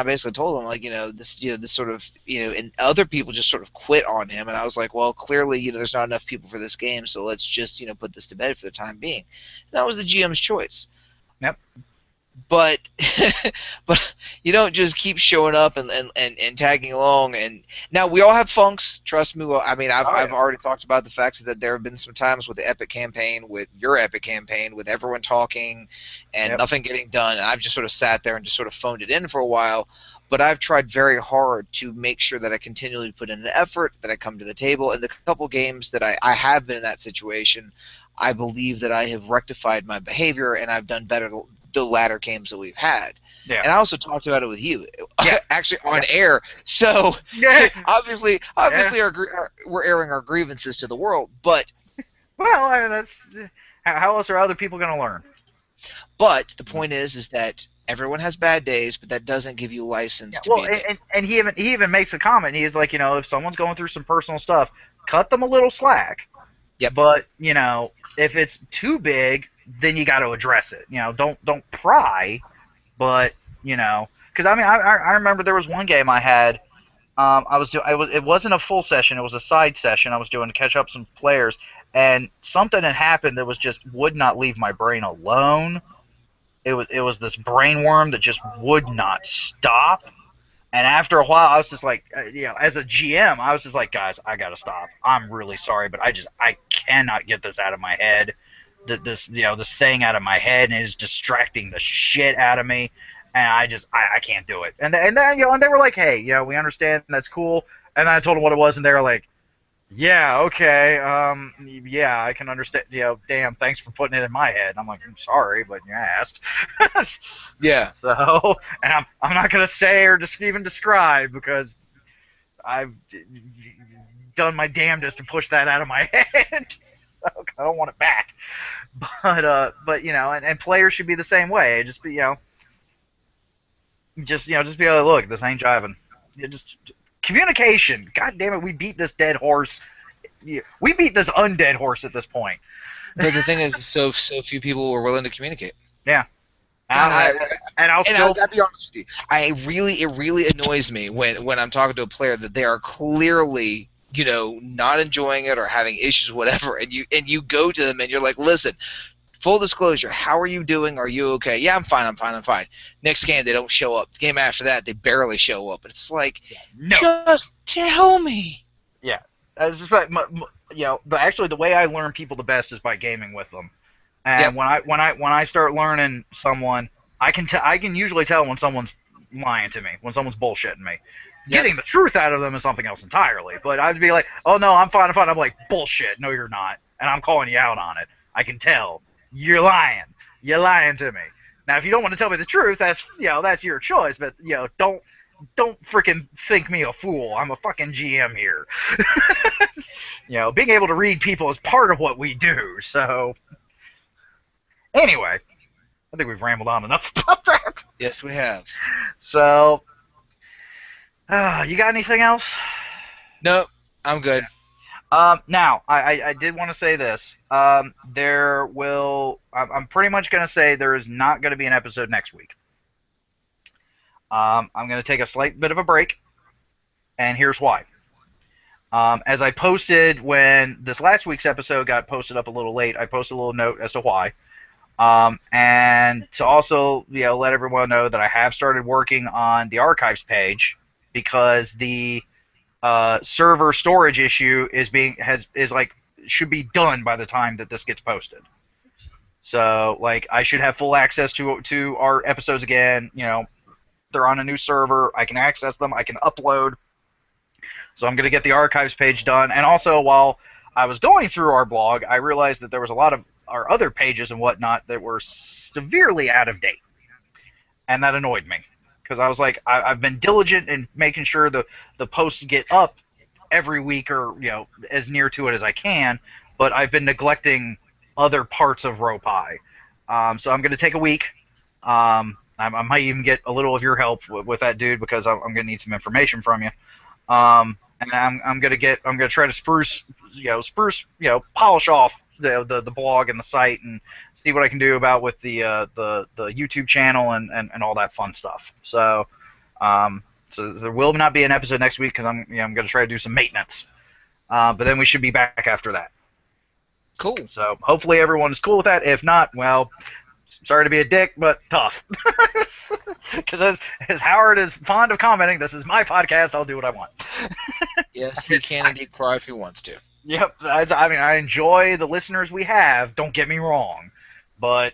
basically told him like, this sort of, and other people just sort of quit on him, and I was like, well, clearly, there's not enough people for this game, so let's just, put this to bed for the time being. And that was the GM's choice. Yep. But but you don't just keep showing up and tagging along. And now we all have funks, trust me. Well, I mean, I've already talked about the fact that there have been some times with the Epic campaign, with your Epic campaign, with everyone talking and Yep. nothing getting done, and I've just sort of sat there and just sort of phoned it in for a while. But I've tried very hard to make sure that I continually put in an effort, that I come to the table. And the couple games that I have been in that situation, I believe that I have rectified my behavior and I've done better the latter games that we've had. Yeah. And I also talked about it with you, Yeah. actually on air. So Yeah. obviously, we're airing our grievances to the world. But Well, I mean, that's how else are other people going to learn? the point is that everyone has bad days, but that doesn't give you license to Well, be. and he even makes a comment. He's like, if someone's going through some personal stuff, cut them a little slack. Yep. But if it's too big, then you got to address it. Don't pry, but because I mean, I remember there was one game I had. It wasn't a full session. It was a side session I was doing to catch up some players, and something had happened that was just would not leave my brain alone. It was this brain worm that just would not stop. And after a while, I was just like, as a GM, I was just like, guys, I gotta stop. I'm really sorry, but I cannot get this out of my head. This thing out of my head, and it is distracting the shit out of me. And I can't do it. And then and they were like, hey, we understand, that's cool. And then I told them what it was, and they were like, yeah, okay, yeah, I can understand. Damn, thanks for putting it in my head. And I'm like, I'm sorry, but you asked. Yeah. So, and I'm not gonna say or just even describe because I've done my damnedest to push that out of my head. So I don't want it back. But and players should be the same way. Just be just be like, look, this ain't jiving. Just communication. God damn it, we beat this dead horse. We beat this undead horse at this point. But the thing is, so few people were willing to communicate. Yeah. God, And I'll and still. I gotta be honest with you, it really annoys me when I'm talking to a player that they are clearly, not enjoying it or having issues, whatever, and you go to them and you're like, listen, full disclosure, how are you doing? Are you okay? Yeah, I'm fine. Next game they don't show up. The game after that they barely show up. It's like, No. just tell me. Yeah. It's just like, actually the way I learn people the best is by gaming with them. And Yep. when I start learning someone, I can usually tell when someone's lying to me, when someone's bullshitting me. Yep. Getting the truth out of them is something else entirely. But I'd be like, oh no, I'm fine. I'm like, bullshit. No, you're not. And I'm calling you out on it. I can tell. You're lying. You're lying to me. Now, if you don't want to tell me the truth, that's your choice. But don't freaking think me a fool. I'm a fucking GM here. Being able to read people is part of what we do. So, anyway, I think we've rambled on enough about that. Yes, we have. So, you got anything else? No. I'm good. Now, I did want to say this. I'm pretty much going to say there is not going to be an episode next week. I'm going to take a slight bit of a break, and here's why. As I posted when this last week's episode got posted up a little late, I posted a little note as to why. And to also, let everyone know that I have started working on the archives page because the server storage issue should be done by the time that this gets posted. So like I should have full access to our episodes again. They're on a new server. I can access them. I can upload. So I'm going to get the archives page done. And also, while I was going through our blog, I realized that there was a lot of our other pages and whatnot that were severely out of date. And that annoyed me. Because I was like, I've been diligent in making sure the posts get up every week or, as near to it as I can. But I've been neglecting other parts of RoPie. So I'm going to take a week. I might even get a little of your help with that, dude, because I'm going to need some information from you. And I'm gonna try to spruce, polish off the blog and the site and see what I can do about with the YouTube channel and all that fun stuff. So, so there will not be an episode next week because I'm gonna try to do some maintenance. But then we should be back after that. Cool. So hopefully everyone is cool with that. If not, well, sorry to be a dick, but tough. Because as Howard is fond of commenting, this is my podcast. I'll do what I want. Yes, he can indeed cry if he wants to. Yep. I enjoy the listeners we have. Don't get me wrong, but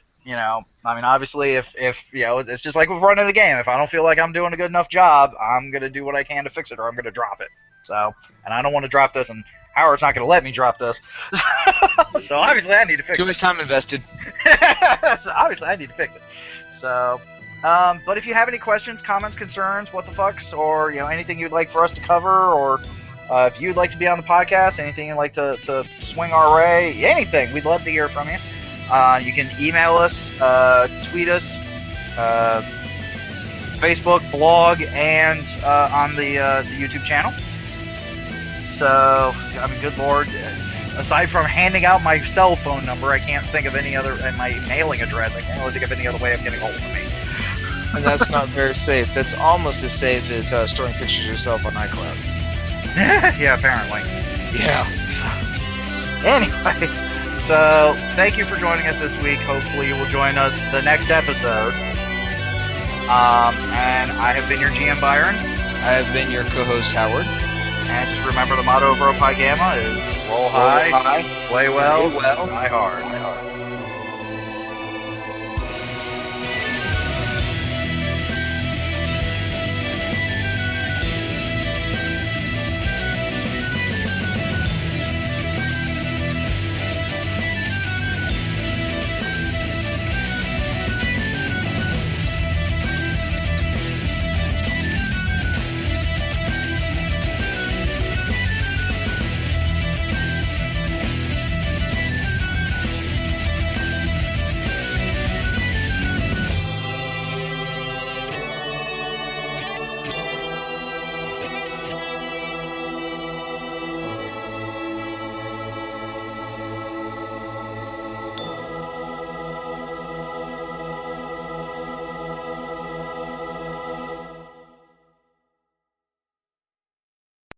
obviously, if it's just like with running a game. If I don't feel like I'm doing a good enough job, I'm gonna do what I can to fix it, or I'm gonna drop it. So, and I don't want to drop this, and Howard's not gonna let me drop this. So obviously, I need to fix it. Too much time invested. So obviously, I need to fix it. So. But if you have any questions, comments, concerns, what the fucks, or anything you'd like for us to cover, or if you'd like to be on the podcast, anything you'd like to swing our way, anything, we'd love to hear from you. You can email us, tweet us, Facebook, blog, and on the YouTube channel. So, good lord, aside from handing out my cell phone number, I can't think of any other, and my mailing address, I can't really think of any other way of getting hold of me. And that's not very safe. That's almost as safe as storing pictures of yourself on iCloud. Yeah, apparently. Yeah. Anyway, so thank you for joining us this week. Hopefully you will join us the next episode. And I have been your GM Byron. I have been your co-host Howard. And just remember the motto of RoPie Gamma is roll high, play well, die hard. Die hard.